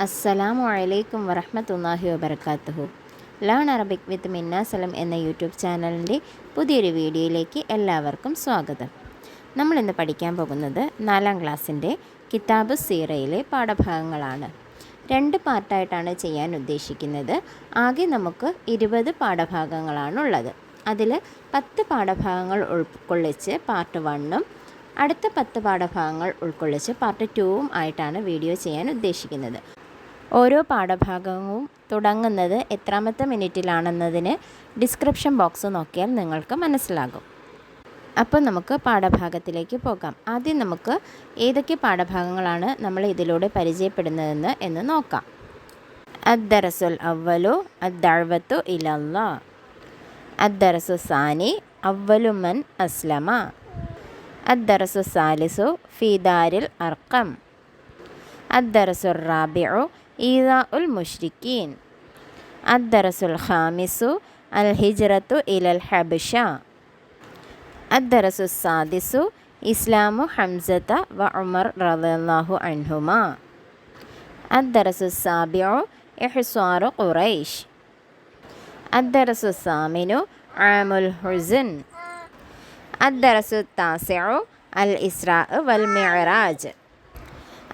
അസ്സലാമു അലൈക്കും വറഹ്മത്തുള്ളാഹി വബറകാതുഹു. ലേൺ അറബിക് വിത്ത് മിന്ന സലം എന്ന യൂട്യൂബ് ചാനലിൻ്റെ പുതിയൊരു വീഡിയോയിലേക്ക് എല്ലാവർക്കും സ്വാഗതം. നമ്മളിന്ന് പഠിക്കാൻ പോകുന്നത് 4ാം ക്ലാസ്സിൻ്റെ കിതാബ് സീറയിലെ പാഠഭാഗങ്ങളാണ്. 2 പാർട്ടായിട്ടാണ് ചെയ്യാൻ ഉദ്ദേശിക്കുന്നത്. ആകെ നമുക്ക് 20 പാഠഭാഗങ്ങളാണുള്ളത്. അതിൽ 10 പാഠഭാഗങ്ങൾ ഉൾക്കൊള്ളിച്ച് പാർട്ട് 1ഉം അടുത്ത 10 പാഠഭാഗങ്ങൾ ഉൾക്കൊള്ളിച്ച് പാർട്ട് 2ഉം ആയിട്ടാണ് വീഡിയോ ചെയ്യാൻ ഉദ്ദേശിക്കുന്നത്. ഓരോ പാഠഭാഗവും തുടങ്ങുന്നത് എത്രാമത്തെ മിനിറ്റിലാണെന്നതിന് ഡിസ്ക്രിപ്ഷൻ ബോക്സ് നോക്കിയാൽ നിങ്ങൾക്ക് മനസ്സിലാകും. അപ്പോൾ നമുക്ക് പാഠഭാഗത്തിലേക്ക് പോകാം. ആദ്യം നമുക്ക് ഏതൊക്കെ പാഠഭാഗങ്ങളാണ് നമ്മൾ ഇതിലൂടെ പരിചയപ്പെടുന്നതെന്ന് എന്ന് നോക്കാം. അദ്ദറസുൽ അവ്വലു അദ്ദഅവത്തു ഇലല്ലാഹ്. അദ്ദറസു സാനി അവ്വലു മൻ അസ്ലമ. അദ്ദറസു സാലിസു ഫീ ദാരിൽ അർഖം. അദ്ദറസു റാബിഉ ഈദാഉൽ മുശ്രിക്കീൻ. അദ്ദറസുൽ ഖാമിസു അൽ ഹിജ്റത്തു ഇലൽ ഹബശ. അദ്ദറസു സാദിസു ഇസ്ലാമു ഹംസത വ ഉമർ റളിയല്ലാഹു അൻഹുമാ. അദ്ദറസു സാബിഉ ഇഹ്സാറു ഖുറൈശ്. അദ്ദറസു സാമിനു ആമുൽ ഹുസ്ൻ. അദ്ദറസു താസിഉ അൽ ഇസ്രാ വൽ മിഅ്റാജ്.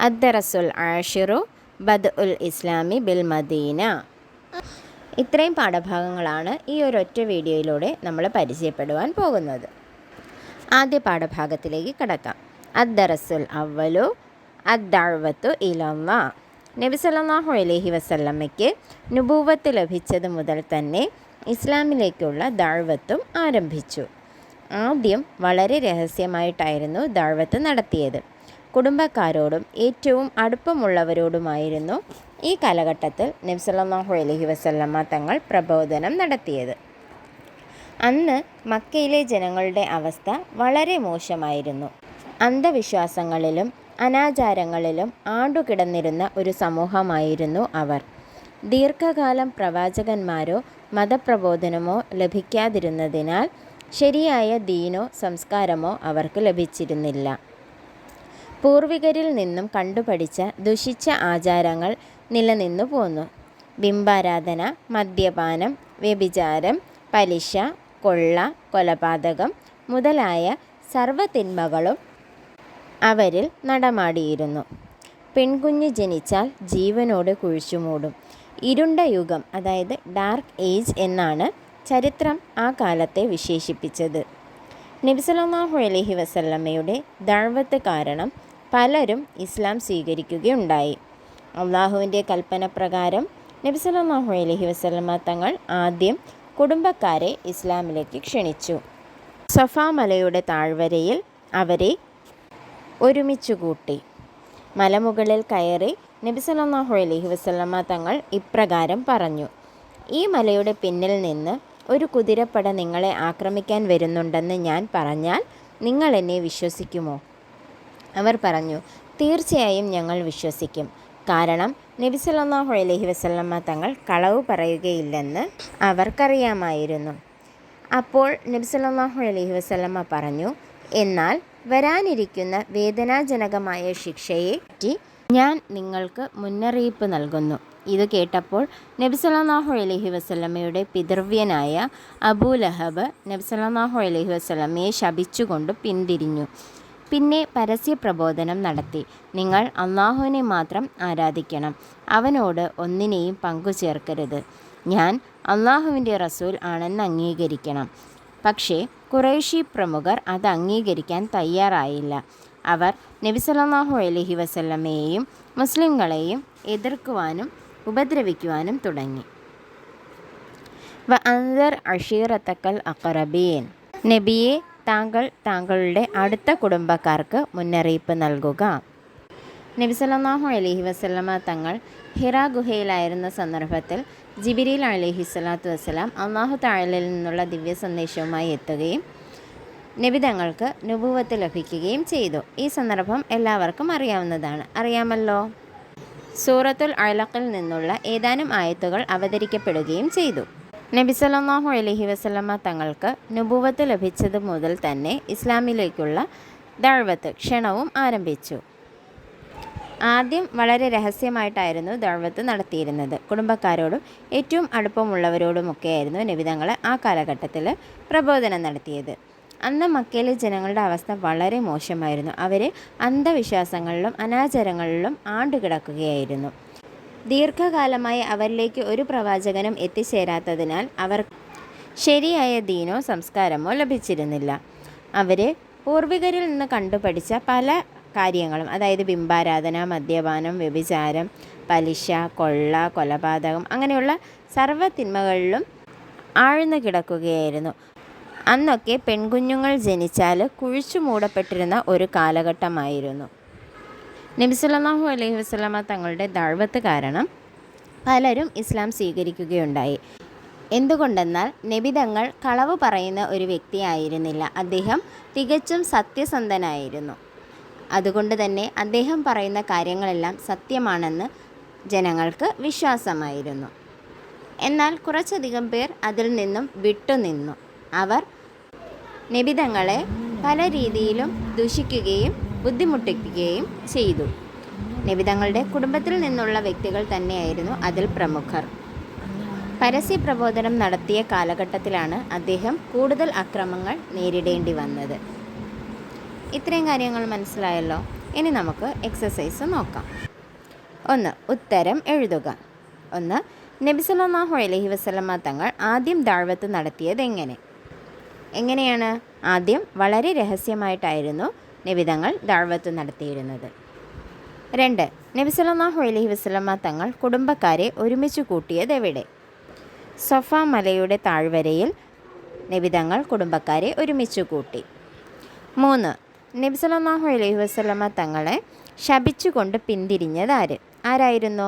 അദ്ദറസുൽ ആഷിറു ബദ്ഉൽ ഇസ്ലാമി ബിൽ മദീന. ഇത്രയും പാഠഭാഗങ്ങളാണ് ഈ ഒരൊറ്റ വീഡിയോയിലൂടെ നമ്മൾ പരിചയപ്പെടുവാൻ പോകുന്നത്. ആദ്യ പാഠഭാഗത്തിലേക്ക് കടക്കാം. അദ്ദറസുൽ അവ്വലു അദ്ദഅവത്തു ഇലല്ലാഹ്. നബി സല്ലല്ലാഹു അലൈഹി വസല്ലമയ്ക്ക് നുബുവത്ത് ലഭിച്ചത് മുതൽ തന്നെ ഇസ്ലാമിലേക്കുള്ള ദഅവത്തും ആരംഭിച്ചു. ആദ്യം വളരെ രഹസ്യമായിട്ടായിരുന്നു ദഅവത്ത് നടത്തിയത്. കുടുംബക്കാരോടും ഏറ്റവും അടുപ്പമുള്ളവരോടുമായിരുന്നു ഈ കാലഘട്ടത്തിൽ നബി സല്ലല്ലാഹു അലൈഹി വസല്ലമ തങ്ങൾ പ്രബോധനം നടത്തിയത്. അന്ന് മക്കയിലെ ജനങ്ങളുടെ അവസ്ഥ വളരെ മോശമായിരുന്നു. അന്ധവിശ്വാസങ്ങളിലും അനാചാരങ്ങളിലും ആണ്ടുകിടന്നിരുന്ന ഒരു സമൂഹമായിരുന്നു അവർ. ദീർഘകാലം പ്രവാചകന്മാരോ മതപ്രബോധനമോ ലഭിക്കാതിരുന്നതിനാൽ ശരിയായ ദീനോ സംസ്കാരമോ അവർക്ക് ലഭിച്ചിരുന്നില്ല. പൂർവികരിൽ നിന്നും കണ്ടുപഠിച്ച ദുഷിച്ച ആചാരങ്ങൾ നിലനിന്നു പോന്നു. ബിംബാരാധന, മദ്യപാനം, വ്യഭിചാരം, പലിശ, കൊള്ള, കൊലപാതകം മുതലായ സർവ്വതിന്മകളും അവരിൽ നടമാടിയിരുന്നു. പെൺകുഞ്ഞ് ജനിച്ചാൽ ജീവനോട് കുഴിച്ചുമൂടും. ഇരുണ്ട യുഗം, അതായത് ഡാർക്ക് ഏജ് എന്നാണ് ചരിത്രം ആ കാലത്തെ വിശേഷിപ്പിച്ചത്. നബി സല്ലല്ലാഹു അലൈഹി വസല്ലമയുടെ ദഅവത്ത് കാരണം പലരും ഇസ്ലാം സ്വീകരിക്കുകയുണ്ടായി. അള്ളാഹുവിൻ്റെ കൽപ്പന പ്രകാരം നബി സല്ലല്ലാഹു അലൈഹി വസല്ലമ തങ്ങൾ ആദ്യം കുടുംബക്കാരെ ഇസ്ലാമിലേക്ക് ക്ഷണിച്ചു. സഫാ മലയുടെ താഴ്വരയിൽ അവരെ ഒരുമിച്ച് കൂട്ടി. മലമുകളിൽ കയറി നബി സല്ലല്ലാഹു അലൈഹി വസല്ലമ തങ്ങൾ ഇപ്രകാരം പറഞ്ഞു: ഈ മലയുടെ പിന്നിൽ നിന്ന് ഒരു കുതിരപ്പട നിങ്ങളെ ആക്രമിക്കാൻ വരുന്നുണ്ടെന്ന് ഞാൻ പറഞ്ഞാൽ നിങ്ങൾ എന്നെ വിശ്വസിക്കുമോ? അവർ പറഞ്ഞു, തീർച്ചയായും ഞങ്ങൾ വിശ്വസിക്കും. കാരണം നബി സല്ലല്ലാഹു അലൈഹി വസല്ലമ തങ്ങൾ കളവ് പറയുകയില്ലെന്ന് അവർക്കറിയാമായിരുന്നു. അപ്പോൾ നബി സല്ലല്ലാഹു അലൈഹി വസല്ലമ പറഞ്ഞു, എന്നാൽ വരാനിരിക്കുന്ന വേദനാജനകമായ ശിക്ഷയെ പറ്റി ഞാൻ നിങ്ങൾക്ക് മുന്നറിയിപ്പ് നൽകുന്നു. ഇത് കേട്ടപ്പോൾ നബി സല്ലല്ലാഹു അലൈഹി വസല്ലമയുടെ പിതൃവ്യനായ അബൂ ലഹബ് നബി സല്ലല്ലാഹു അലൈഹി വസല്ലമയെ ശപിച്ചുകൊണ്ട് പിന്തിരിഞ്ഞു. പിന്നെ പരസ്യ പ്രബോധനം നടത്തി: നിങ്ങൾ അള്ളാഹുവിനെ മാത്രം ആരാധിക്കണം, അവനോട് ഒന്നിനെയും പങ്കുചേർക്കരുത്. ഞാൻ അള്ളാഹുവിൻ്റെ റസൂൽ ആണെന്ന് അംഗീകരിക്കണം. പക്ഷേ ഖുറൈശി പ്രമുഖർ അത് അംഗീകരിക്കാൻ തയ്യാറായില്ല. അവർ നബി സല്ലല്ലാഹു അലൈഹി വസല്ലമയെയും മുസ്ലിങ്ങളെയും എതിർക്കുവാനും ഉപദ്രവിക്കുവാനും തുടങ്ങി. വ അൻദർ അഷീറത്തക്കൽ അഖറബീൻ. നബിയെ, താങ്കൾ താങ്കളുടെ അടുത്ത കുടുംബക്കാർക്ക് മുന്നറിയിപ്പ് നൽകുക. നബി സല്ലല്ലാഹു അലൈഹി വസല്ലമ തങ്ങൾ ഹിറാ ഗുഹയിലായിരുന്ന സന്ദർഭത്തിൽ ജിബ്രീൽ അലൈഹിസ്സലാത്തു വസ്സലാം അല്ലാഹു തആലയിൽ നിന്നുള്ള ദിവ്യ സന്ദേശവുമായി എത്തുകയും നബി തങ്ങൾക്ക് നുബുവത്ത് ലഭിക്കുകയും ചെയ്തു. ഈ സന്ദർഭം എല്ലാവർക്കും അറിയാമല്ലോ. സൂറത്തുൽ അലഖിൽ നിന്നുള്ള ഏതാനും ആയത്തുകൾ അവതരിക്കപ്പെടുകയും ചെയ്തു. നബി സല്ലല്ലാഹു അലൈഹി വസല്ലമ തങ്ങൾക്ക് നുബുവത്ത് ലഭിച്ചത് മുതൽ തന്നെ ഇസ്ലാമിലേക്കുള്ള ദഅവത്ത് ക്ഷണവും ആരംഭിച്ചു. ആദ്യം വളരെ രഹസ്യമായിട്ടായിരുന്നു ദഅവത്ത് നടത്തിയിരുന്നത്. കുടുംബക്കാരോടും ഏറ്റവും അടുപ്പമുള്ളവരോടുമൊക്കെയായിരുന്നു നബി തങ്ങൾ ആ കാലഘട്ടത്തിൽ പ്രബോധനം നടത്തിയത്. അന്ന് മക്കയിലെ ജനങ്ങളുടെ അവസ്ഥ വളരെ മോശമായിരുന്നു. അവർ അന്ധവിശ്വാസങ്ങളിലും അനാചാരങ്ങളിലും ആണ്ടുകിടക്കുകയായിരുന്നു. ദീർഘകാലമായി അവരിലേക്ക് ഒരു പ്രവാചകനും എത്തിച്ചേരാത്തതിനാൽ അവർ ശരിയായ ദീനോ സംസ്കാരമോ ലഭിച്ചിരുന്നില്ല. അവർ പൂർവികരിൽ നിന്ന് കണ്ടുപഠിച്ച പല കാര്യങ്ങളും, അതായത് ബിംബാരാധന, മദ്യപാനം, വ്യഭിചാരം, പലിശ, കൊള്ള, കൊലപാതകം അങ്ങനെയുള്ള സർവ്വ തിന്മകളിലും ആഴ്ന്നു കിടക്കുകയായിരുന്നു. അന്നൊക്കെ പെൺകുഞ്ഞുങ്ങൾ ജനിച്ചാൽ കുഴിച്ചു മൂടപ്പെട്ടിരുന്ന ഒരു കാലഘട്ടമായിരുന്നു. നബി സല്ലല്ലാഹു അലൈഹി വസല്ലമ തങ്ങളുടെ ദഅവത്ത് കാരണം പലരും ഇസ്ലാം സ്വീകരിക്കുകയുണ്ടായി. എന്തുകൊണ്ടെന്നാൽ നബി തങ്ങൾ കളവ് പറയുന്ന ഒരു വ്യക്തിയായിരുന്നില്ല. അദ്ദേഹം തികച്ചും സത്യസന്ധനായിരുന്നു. അതുകൊണ്ട് തന്നെ അദ്ദേഹം പറയുന്ന കാര്യങ്ങളെല്ലാം സത്യമാണെന്ന് ജനങ്ങൾക്ക് വിശ്വാസമായിരുന്നു. എന്നാൽ കുറച്ചധികം പേർ അതിൽ നിന്നും വിട്ടുനിന്നു. അവർ നബി തങ്ങളെ പല രീതിയിലും ദുഷിക്കുകയും ബുദ്ധിമുട്ടിക്കുകയും ചെയ്തു. നബി തങ്ങളുടെ കുടുംബത്തിൽ നിന്നുള്ള വ്യക്തികൾ തന്നെയായിരുന്നു അതിൽ പ്രമുഖർ. പരസ്യ പ്രബോധനം നടത്തിയ കാലഘട്ടത്തിലാണ് അദ്ദേഹം കൂടുതൽ അക്രമങ്ങൾ നേരിടേണ്ടി വന്നത്. ഇത്രയും കാര്യങ്ങൾ മനസ്സിലായല്ലോ. ഇനി നമുക്ക് എക്സസൈസ് നോക്കാം. 1. ഉത്തരം എഴുതുക. 1. നബി സല്ലല്ലാഹു അലൈഹി വസല്ലമ തങ്ങൾ ആദ്യം ദഅവത്ത് നടത്തിയത് എങ്ങനെയാണ്? ആദ്യം വളരെ രഹസ്യമായിട്ടായിരുന്നു നബി തങ്ങൾ ദഅവത്ത് നടത്തിയിരുന്നത്. 2. നബി സല്ലല്ലാഹു അലൈഹി വസല്ലമ തങ്ങൾ കുടുംബക്കാരെ ഒരുമിച്ച് കൂട്ടിയത് എവിടെ? സഫ മലയുടെ താഴ്വരയിൽ നബി തങ്ങൾ കുടുംബക്കാരെ ഒരുമിച്ച് കൂട്ടി. 3. നബി സല്ലല്ലാഹു അലൈഹി വസല്ലമ തങ്ങളെ ശപിച്ചുകൊണ്ട് പിന്തിരിഞ്ഞത് ആരായിരുന്നു?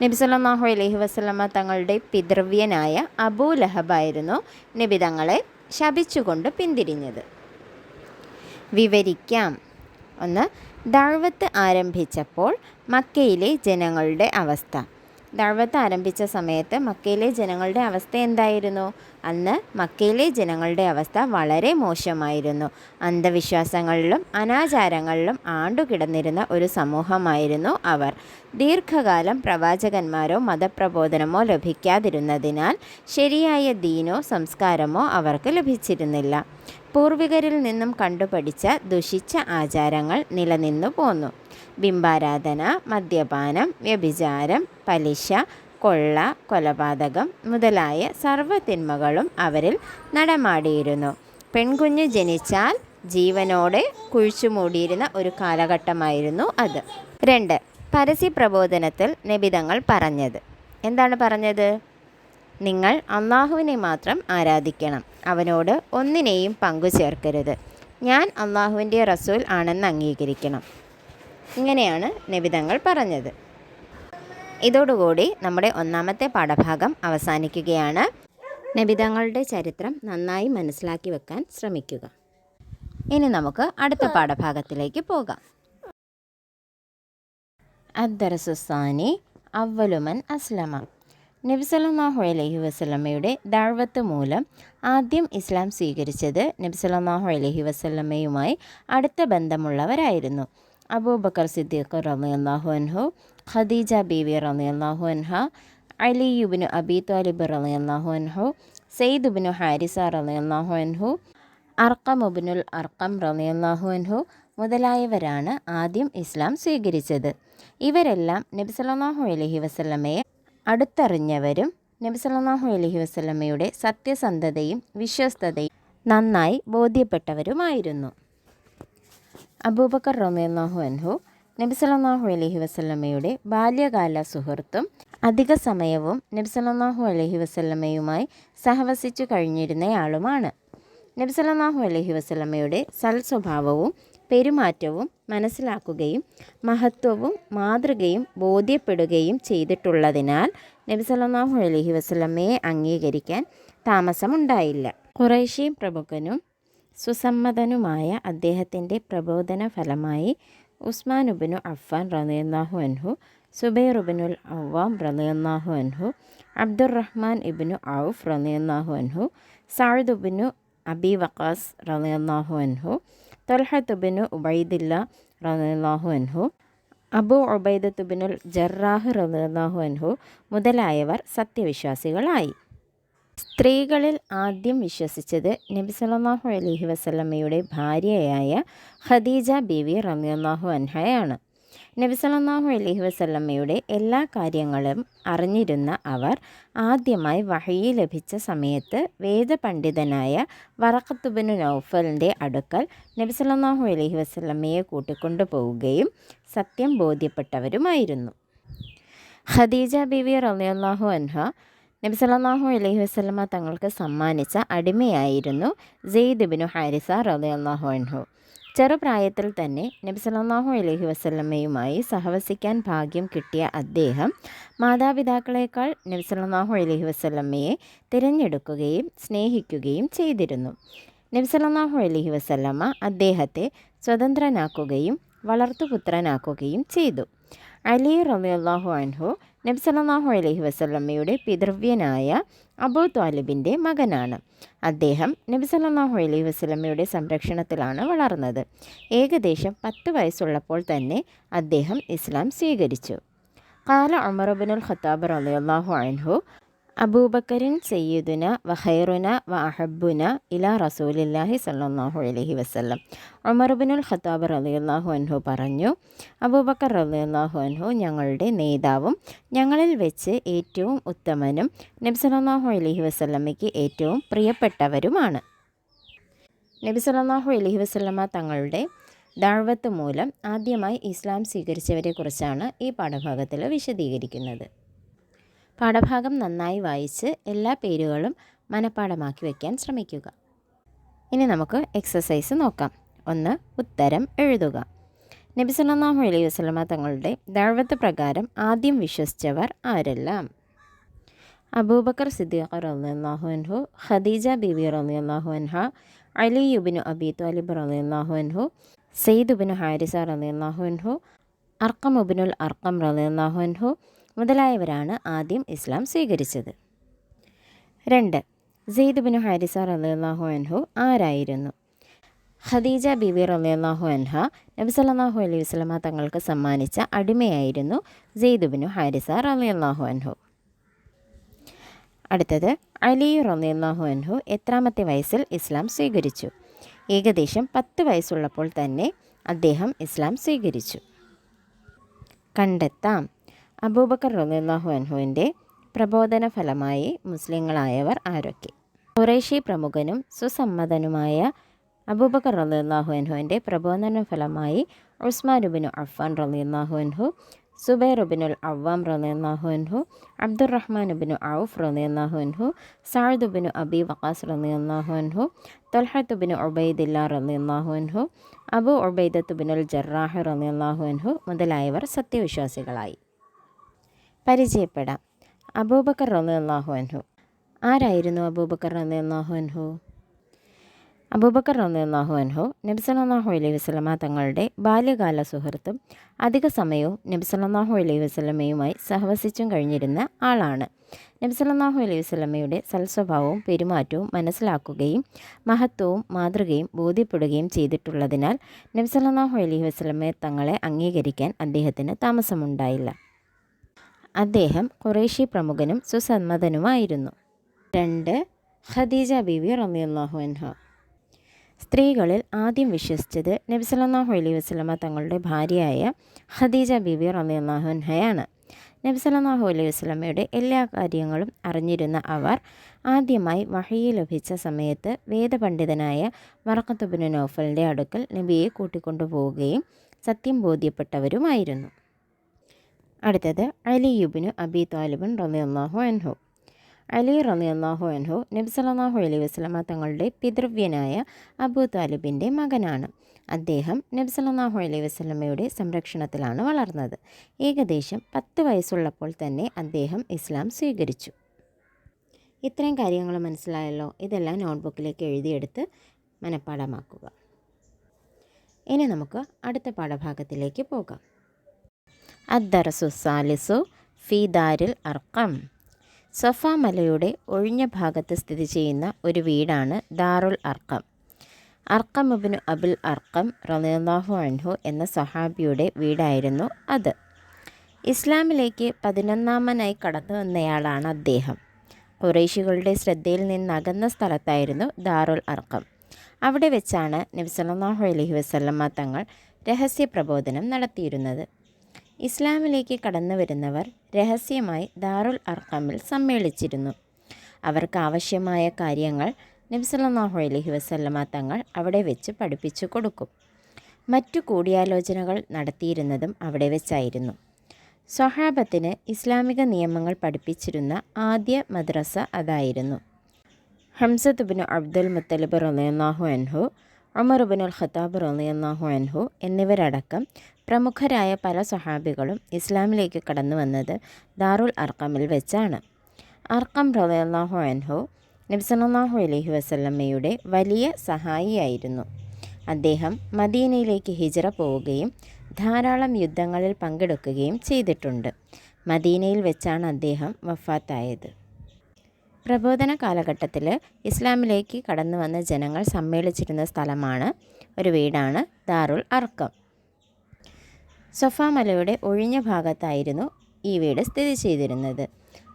നബി സല്ലല്ലാഹു അലൈഹി വസല്ലമ തങ്ങളുടെ പിതൃവ്യനായ അബൂ ലഹബായിരുന്നു നബി തങ്ങളെ ശപിച്ചുകൊണ്ട് പിന്തിരിഞ്ഞത്. വിവരിക്കാം. 1. ദഅവത്ത് ആരംഭിച്ചപ്പോൾ മക്കയിലെ ജനങ്ങളുടെ അവസ്ഥ. ദഅവത്ത് ആരംഭിച്ച സമയത്ത് മക്കയിലെ ജനങ്ങളുടെ അവസ്ഥ എന്തായിരുന്നു? അന്ന് മക്കയിലെ ജനങ്ങളുടെ അവസ്ഥ വളരെ മോശമായിരുന്നു. അന്ധവിശ്വാസങ്ങളിലും അനാചാരങ്ങളിലും ആണ്ടുകിടന്നിരുന്ന ഒരു സമൂഹമായിരുന്നു അവർ. ദീർഘകാലം പ്രവാചകന്മാരോ മതപ്രബോധനമോ ലഭിക്കാതിരുന്നതിനാൽ ശരിയായ ദീനോ സംസ്കാരമോ അവർക്ക് ലഭിച്ചിരുന്നില്ല. പൂർവികരിൽ നിന്നും കണ്ടുപഠിച്ച ദുഷിച്ച ആചാരങ്ങൾ നിലനിന്നു പോന്നു. ബിംബാരാധന, മദ്യപാനം, വ്യഭിചാരം, പലിശ, കൊള്ള, കൊലപാതകം മുതലായ സർവ്വ തിന്മകളും അവരിൽ നടമാടിയിരുന്നു. പെൺകുഞ്ഞ് ജനിച്ചാൽ ജീവനോടെ കുഴിച്ചുമൂടിയിരുന്ന ഒരു കാലഘട്ടമായിരുന്നു അത്. 2. പരസ്യ പ്രബോധനത്തിൽ നബി തങ്ങൾ പറഞ്ഞത്. എന്താണ് പറഞ്ഞത്? നിങ്ങൾ അള്ളാഹുവിനെ മാത്രം ആരാധിക്കണം, അവനോട് ഒന്നിനെയും പങ്കുചേർക്കരുത്, ഞാൻ അള്ളാഹുവിൻ്റെ റസൂൽ ആണെന്ന് അംഗീകരിക്കണം. ഇങ്ങനെയാണ് നബി തങ്ങൾ പറഞ്ഞത്. ഇതോടുകൂടി നമ്മുടെ ഒന്നാമത്തെ പാഠഭാഗം അവസാനിക്കുകയാണ്. നബി തങ്ങളുടെ ചരിത്രം നന്നായി മനസ്സിലാക്കി വെക്കാൻ ശ്രമിക്കുക. ഇനി നമുക്ക് അടുത്ത പാഠഭാഗത്തിലേക്ക് പോകാം. അദ്ദർസുസാനി അവ്വലുമൻ അസ്ലമ. നബി സല്ലല്ലാഹു അലൈഹി വസല്ലമയുടെ ദഅവത്ത് മൂലം ആദ്യം ഇസ്ലാം സ്വീകരിച്ചത് നബി സല്ലല്ലാഹു അലൈഹി വസല്ലമയുമായി അടുത്ത ബന്ധമുള്ളവരായിരുന്നു. അബൂബക്കർ സിദ്ദീഖ് റളിയല്ലാഹു അൻഹു, ഖദീജ ബീവി റളിയല്ലാഹു അൻഹ, അലി ഇബ്നു അബി ത്വാലിബ് റളിയല്ലാഹു അൻഹു, സെയ്ദ് ഇബ്നു ഹാരിസ റളിയല്ലാഹു അൻഹു, അർഖം ഇബ്നുൽ അർഖം റളിയല്ലാഹു അൻഹു മുതലായവരാണ് ആദ്യം ഇസ്ലാം സ്വീകരിച്ചത്. ഇവരെല്ലാം നബി സല്ലല്ലാഹു അലൈഹി വസല്ലമയെ അടുത്തറിഞ്ഞവരും നബി സല്ലല്ലാഹു അലൈഹി വസല്ലമയുടെ സത്യസന്ധതയും വിശ്വസ്തതയും നന്നായി ബോധ്യപ്പെട്ടവരുമായിരുന്നു. അബൂബക്കർ റളിയല്ലാഹു അൻഹു നബി സല്ലല്ലാഹു അലൈഹി വസല്ലമയുടെ ബാല്യകാല സുഹൃത്തും അധിക സമയവും നബി സല്ലല്ലാഹു അലൈഹി വസല്ലമയുമായി സഹവസിച്ചു കഴിഞ്ഞിരുന്നയാളുമാണ്. നബി സല്ലല്ലാഹു അലൈഹി വസല്ലമയുടെ സൽസ്വഭാവവും പെരുമാറ്റവും മനസ്സിലാക്കുകയും മഹത്വവും മാതൃകയും ബോധ്യപ്പെടുകയും ചെയ്തിട്ടുള്ളതിനാൽ നബി സല്ലല്ലാഹു അലൈഹി വസല്ലമയെ അംഗീകരിക്കാൻ താമസമുണ്ടായില്ല. ഖുറൈശി പ്രമുഖനും സുസമ്മതനുമായ അദ്ദേഹത്തിൻ്റെ പ്രബോധന ഫലമായി ഉസ്മാൻ ഇബ്നു അഫ്ഫാൻ റളിയല്ലാഹു അൻഹു, സുബൈർ ഇബ്നുൽ അവ്വാം റളിയല്ലാഹു അൻഹു, അബ്ദുറഹ്മാൻ ഇബ്നു ഔഫ് റളിയല്ലാഹു അൻഹു, സഅദ് ഇബ്നു അബി വഖാസ് റളിയല്ലാഹു അൻഹു, ത്വൽഹത്ത് ഇബ്നു ഉബൈദില്ല റളിയല്ലാഹു അൻഹു, അബൂ ഉബൈദത്ത് ബിനുൽ ജറാഹ് റളിയല്ലാഹു അൻഹു മുതലായവർ സത്യവിശ്വാസികളായി. സ്ത്രീകളിൽ ആദ്യം വിശ്വസിച്ചത് നബി സല്ലല്ലാഹു അലൈഹി വസല്ലമയുടെ ഭാര്യയായ ഖദീജ ബീവി റളിയല്ലാഹു അൻഹയാണ്. നബി സല്ലല്ലാഹു അലൈഹി വസല്ലമയുടെ എല്ലാ കാര്യങ്ങളും അറിഞ്ഞിരുന്ന അവർ ആദ്യമായി വഹയി ലഭിച്ച സമയത്ത് വേദപണ്ഡിതനായ വറഖത്ത് ബിനു നൗഫലിൻ്റെ അടുക്കൽ നബി സല്ലല്ലാഹു അലൈഹി വസല്ലമയെ കൂട്ടിക്കൊണ്ടു പോവുകയും സത്യം ബോധ്യപ്പെട്ടവരുമായിരുന്നു. ഖദീജ ബീവി റളിയല്ലാഹു അൻഹ നബി സല്ലല്ലാഹു അലൈഹി വസല്ലമ തങ്ങൾക്ക് സമ്മാനിച്ച അടിമയായിരുന്നു സെയ്ദ് ബിനു ഹാരിസ റളിയല്ലാഹു അൻഹു. ചെറുപ്രായത്തിൽ തന്നെ നബി സല്ലല്ലാഹു അലൈഹി വസല്ലമയുമായി സഹവസിക്കാൻ ഭാഗ്യം കിട്ടിയ അദ്ദേഹം മാതാപിതാക്കളെക്കാൾ നബി സല്ലല്ലാഹു അലൈഹി വസല്ലമയെ തിരഞ്ഞെടുക്കുകയും സ്നേഹിക്കുകയും ചെയ്തിരുന്നു. നബി സല്ലല്ലാഹു അലൈഹി വസല്ലമ അദ്ദേഹത്തെ സ്വതന്ത്രനാക്കുകയും വളർത്തുപുത്രനാക്കുകയും ചെയ്തു. അലി റളിയല്ലാഹു അൻഹു നബി സല്ലല്ലാഹു അലൈഹി വസല്ലമയുടെ പിതൃവ്യനായ അബൂ ത്വാലിബിൻ്റെ മകനാണ്. അദ്ദേഹം നബി സല്ലല്ലാഹു അലൈഹി വസല്ലമയുടെ സംരക്ഷണത്തിലാണ് വളർന്നത്. ഏകദേശം 10 വയസ്സുള്ളപ്പോൾ തന്നെ അദ്ദേഹം ഇസ്ലാം സ്വീകരിച്ചു. ഖാല ഉമർ ഇബ്നുൽ ഖത്താബ് റളിയല്ലാഹു അൻഹു അബൂബക്കറിൻ സയ്യിദുന വ ഖൈറുന വ അഹബ്ബുന ഇലാ റസൂലില്ലാഹി സല്ലല്ലാഹു അലൈഹി വസല്ലം. ഉമർ ഇബ്നുൽ ഖത്താബ് റളിയല്ലാഹു അൻഹു പറഞ്ഞു, അബൂബക്കർ റളിയല്ലാഹു അൻഹു ഞങ്ങളുടെ നേതാവും ഞങ്ങളിൽ വെച്ച് ഏറ്റവും ഉത്തമനും നബി സല്ലല്ലാഹു അലൈഹി വസല്ലമയ്ക്ക് ഏറ്റവും പ്രിയപ്പെട്ടവരുമാണ്. നബി സല്ലല്ലാഹു അലൈഹി വസല്ലമ തങ്ങളുടെ ദഅവത്ത് മൂലം ആദ്യമായി ഇസ്ലാം സ്വീകരിച്ചവരെക്കുറിച്ചാണ് ഈ പാഠഭാഗത്തിൽ വിശദീകരിക്കുന്നത്. പാഠഭാഗം നന്നായി വായിച്ച് എല്ലാ പേരുകളും മനഃപ്പാഠമാക്കി വയ്ക്കാൻ ശ്രമിക്കുക. ഇനി നമുക്ക് എക്സസൈസ് നോക്കാം. 1. ഉത്തരം എഴുതുക. നബി സല്ലല്ലാഹു അലൈഹി വസല്ലമ തങ്ങളുടെ ദഅവത്ത് പ്രകാരം ആദ്യം വിശ്വസിച്ചവർ ആരെല്ലാം? അബൂബക്കർ സിദ്ദീഖ് റളിയല്ലാഹു അൻഹു, ഖദീജ ബീവി റളിയല്ലാഹു അൻഹ, അലി ഇബ്നു അബി ത്വാലിബ് റളിയല്ലാഹു അൻഹു, സെയ്ദ് ഇബ്നു ഹാരിസ റളിയല്ലാഹു അൻഹു, അർഖം ഇബ്നുൽ അർഖം റളിയല്ലാഹു അൻഹു മുതലായവരാണ് ആദ്യം ഇസ്ലാം സ്വീകരിച്ചത്. 2. സെയ്ദ് ബിനു ഹാരിസ റളിയല്ലാഹു അൻഹു ആരായിരുന്നു? ഖദീജ ബീവി റളിയല്ലാഹു അൻഹ നബി സല്ലല്ലാഹു അലൈഹി വസല്ലമ തങ്ങൾക്ക് സമ്മാനിച്ച അടിമയായിരുന്നു സെയ്ദ് ബിനു ഹാരിസ റളിയല്ലാഹു അൻഹു. അടുത്തത്, അലി റളിയല്ലാഹു അൻഹു എത്രാമത്തെ വയസ്സിൽ ഇസ്ലാം സ്വീകരിച്ചു? ഏകദേശം 10 വയസ്സുള്ളപ്പോൾ തന്നെ അദ്ദേഹം ഇസ്ലാം സ്വീകരിച്ചു. കണ്ടെത്താം. അബൂബക്കർ റളിയല്ലാഹു അൻഹുവിൻ്റെ പ്രബോധന ഫലമായി മുസ്ലിങ്ങളായവർ ആരൊക്കെ? ഖുറൈശി പ്രമുഖനും സുസമ്മതനുമായ അബൂബക്കർ റളിയല്ലാഹു അൻഹുവിൻ്റെ പ്രബോധന ഫലമായി ഉസ്മാൻ ഇബ്നു അഫ്ഫാൻ റളിയല്ലാഹു അൻഹു, സുബൈർ ഇബ്നുൽ അവ്വാം റളിയല്ലാഹു അൻഹു, അബ്ദുറഹ്മാൻ ഇബ്നു ഔഫ് റളിയല്ലാഹു അൻഹു, സഅദ് ഇബ്നു അബി വഖാസ് റളിയല്ലാഹു അൻഹു, ത്വൽഹത്ത് ഇബ്നു ഉബൈദില്ലാ റളിയല്ലാഹു അൻഹു, അബൂ ഉബൈദത്ത് ബിനുൽ ജറാഹ് റളിയല്ലാഹു അൻഹു മുതലായവർ സത്യവിശ്വാസികളായി. പരിചയപ്പെടാം. അബൂബക്കർ റളിയല്ലാഹു അൻഹു. ആരായിരുന്നു അബൂബക്കർ റളിയല്ലാഹു അൻഹു? അബൂബക്കർ റളിയല്ലാഹു അൻഹു നബി സല്ലല്ലാഹു അലൈഹി വസല്ലമ തങ്ങളുടെ ബാല്യകാല സുഹൃത്തും അധിക സമയവും നബി സല്ലല്ലാഹു അലൈഹി വസല്ലമയുമായി സഹവസിച്ചും കഴിഞ്ഞിരുന്ന ആളാണ്. നബി സല്ലല്ലാഹു അലൈഹി വസല്ലമയുടെ സൽസ്വഭാവവും പെരുമാറ്റവും മനസ്സിലാക്കുകയും മഹത്വവും മാതൃകയും ബോധ്യപ്പെടുകയും ചെയ്തിട്ടുള്ളതിനാൽ നബി സല്ലല്ലാഹു അലൈഹി വസല്ലമ തങ്ങളെ അംഗീകരിക്കാൻ അദ്ദേഹത്തിന് താമസമുണ്ടായില്ല. അദ്ദേഹം ഖുറൈശി പ്രമുഖനും സുസമ്മതനുമായിരുന്നു. 2. ഖദീജ ബീവി റളിയല്ലാഹു അൻഹ. സ്ത്രീകളിൽ ആദ്യം വിശ്വസിച്ചത് നബി സല്ലല്ലാഹു അലൈഹി വസല്ലമ തങ്ങളുടെ ഭാര്യയായ ഖദീജ ബീവി റളിയല്ലാഹു അൻഹയാണ്. നബി സല്ലല്ലാഹു അലൈഹി വസല്ലമയുടെ എല്ലാ കാര്യങ്ങളും അറിഞ്ഞിരുന്ന അവർ ആദ്യമായി വഹയി ലഭിച്ച സമയത്ത് വേദപണ്ഡിതനായ വറഖത്ത് ഇബ്നു നൗഫലിൻ്റെ അടുക്കൽ നബിയെ കൂട്ടിക്കൊണ്ടുപോവുകയും സത്യം ബോധ്യപ്പെട്ടവരുമായിരുന്നു. അടുത്തത്, അലി ഇബ്നു അബി ത്വാലിബ് റളിയല്ലാഹു അൻഹു. അലി റളിയല്ലാഹു അൻഹു നബി സല്ലല്ലാഹു അലൈഹി വസല്ലമ തങ്ങളുടെ പിതൃവ്യനായ അബൂ ത്വാലിബിൻ്റെ മകനാണ്. അദ്ദേഹം നബി സല്ലല്ലാഹു അലൈഹി വസല്ലമയുടെ സംരക്ഷണത്തിലാണ് വളർന്നത്. ഏകദേശം 10 വയസ്സുള്ളപ്പോൾ തന്നെ അദ്ദേഹം ഇസ്ലാം സ്വീകരിച്ചു. ഇത്രയും കാര്യങ്ങൾ മനസ്സിലായല്ലോ. ഇതെല്ലാം നോട്ട്ബുക്കിലേക്ക് എഴുതിയെടുത്ത് മനഃപ്പാഠമാക്കുക. ഇനി നമുക്ക് അടുത്ത പാഠഭാഗത്തിലേക്ക് പോകാം. അദ്ദർസു സാലിസു ഫി ദാരിൽ അർഖം. സഫ മലയുടെ ഒഴിഞ്ഞ ഭാഗത്ത് സ്ഥിതി ചെയ്യുന്ന ഒരു വീടാണ് ദാറുൽ അർഖം. അർക്കം ഇബ്നു അബിൽ അർക്കം റളിയല്ലാഹു അൻഹു എന്ന സ്വഹാബിയുടെ വീടായിരുന്നു അത്. ഇസ്ലാമിലേക്ക് 11ാമനായി കടന്നു വന്നയാളാണ് അദ്ദേഹം. ഖുറൈശികളുടെ ശ്രദ്ധയിൽ നിന്നകന്ന സ്ഥലത്തായിരുന്നു ദാറുൽ അർക്കം. അവിടെ വെച്ചാണ് നബി സല്ലല്ലാഹു അലൈഹി വസല്ലമ തങ്ങൾ രഹസ്യ പ്രബോധനം നടത്തിയിരുന്നത്. ഇസ്ലാമിലേക്ക് കടന്നു വരുന്നവർ രഹസ്യമായി ദാറുൽ അർക്കമിൽ സമ്മേളിച്ചിരുന്നു. അവർക്ക് ആവശ്യമായ കാര്യങ്ങൾ നബി സല്ലല്ലാഹു അലൈഹി വസല്ലമ തങ്ങൾ അവിടെ വെച്ച് പഠിപ്പിച്ചു കൊടുക്കും. മറ്റു കൂടിയാലോചനകൾ നടത്തിയിരുന്നതും അവിടെ വെച്ചായിരുന്നു. സ്വഹാബത്തിന് ഇസ്ലാമിക നിയമങ്ങൾ പഠിപ്പിച്ചിരുന്ന ആദ്യ മദ്രസ അതായിരുന്നു. ഹംസത്ത് ഇബ്നു അബ്ദുൽ മുത്തലിബ് റളിയല്ലാഹു അൻഹു, ഉമർ ഇബ്നുൽ ഖത്താബ് റളിയല്ലാഹു അൻഹു എന്നിവരടക്കം പ്രമുഖരായ പല സ്വഹാബികളും ഇസ്ലാമിലേക്ക് കടന്നു വന്നത് ദാറുൽ അർക്കമിൽ വെച്ചാണ്. അർക്കം റളിയല്ലാഹു അൻഹു നബി സല്ലല്ലാഹു അലൈഹി വസല്ലമയുടെ വലിയ സഹായിയായിരുന്നു. അദ്ദേഹം മദീനയിലേക്ക് ഹിജ്റ പോവുകയും ധാരാളം യുദ്ധങ്ങളിൽ പങ്കെടുക്കുകയും ചെയ്തിട്ടുണ്ട്. മദീനയിൽ വെച്ചാണ് അദ്ദേഹം വഫാത്തായത്. പ്രബോധന കാലഘട്ടത്തിൽ ഇസ്ലാമിലേക്ക് കടന്നു വന്ന ജനങ്ങൾ സമ്മേളിച്ചിരുന്ന സ്ഥലമാണ്, ഒരു വീടാണ് ദാറുൽ അർക്കം. സൊഫ മലയുടെ ഒഴിഞ്ഞ ഭാഗത്തായിരുന്നു ഈ വീട് സ്ഥിതി ചെയ്തിരുന്നത്.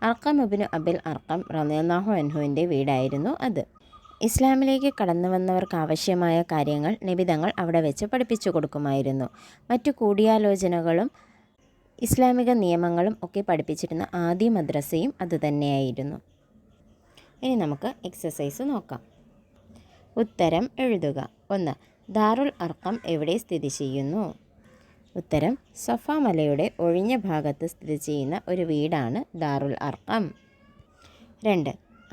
അർക്കം ഇബ്നു അബിൽ അർക്കം റളിയല്ലാഹു അൻഹുവിൻ്റെ വീടായിരുന്നു അത്. ഇസ്ലാമിലേക്ക് കടന്നു വന്നവർക്ക് ആവശ്യമായ കാര്യങ്ങൾ നബിതങ്ങൾ അവിടെ വെച്ച് പഠിപ്പിച്ചു കൊടുക്കുമായിരുന്നു. മറ്റു കൂടിയാലോചനകളും ഇസ്ലാമിക നിയമങ്ങളും ഒക്കെ പഠിപ്പിച്ചിരുന്ന ആദ്യ മദ്രസയും അതുതന്നെയായിരുന്നു. ഇനി നമുക്ക് എക്സസൈസ് നോക്കാം. ഉത്തരം എഴുതുക. 1. ദാറുൽ അർക്കം എവിടെ സ്ഥിതി ചെയ്യുന്നു? ഉത്തരം സഫ മലയുടെ ഒഴിഞ്ഞ ഭാഗത്ത് സ്ഥിതി ചെയ്യുന്ന ഒരു വീടാണ് ദാറുൽ അർക്കം. 2.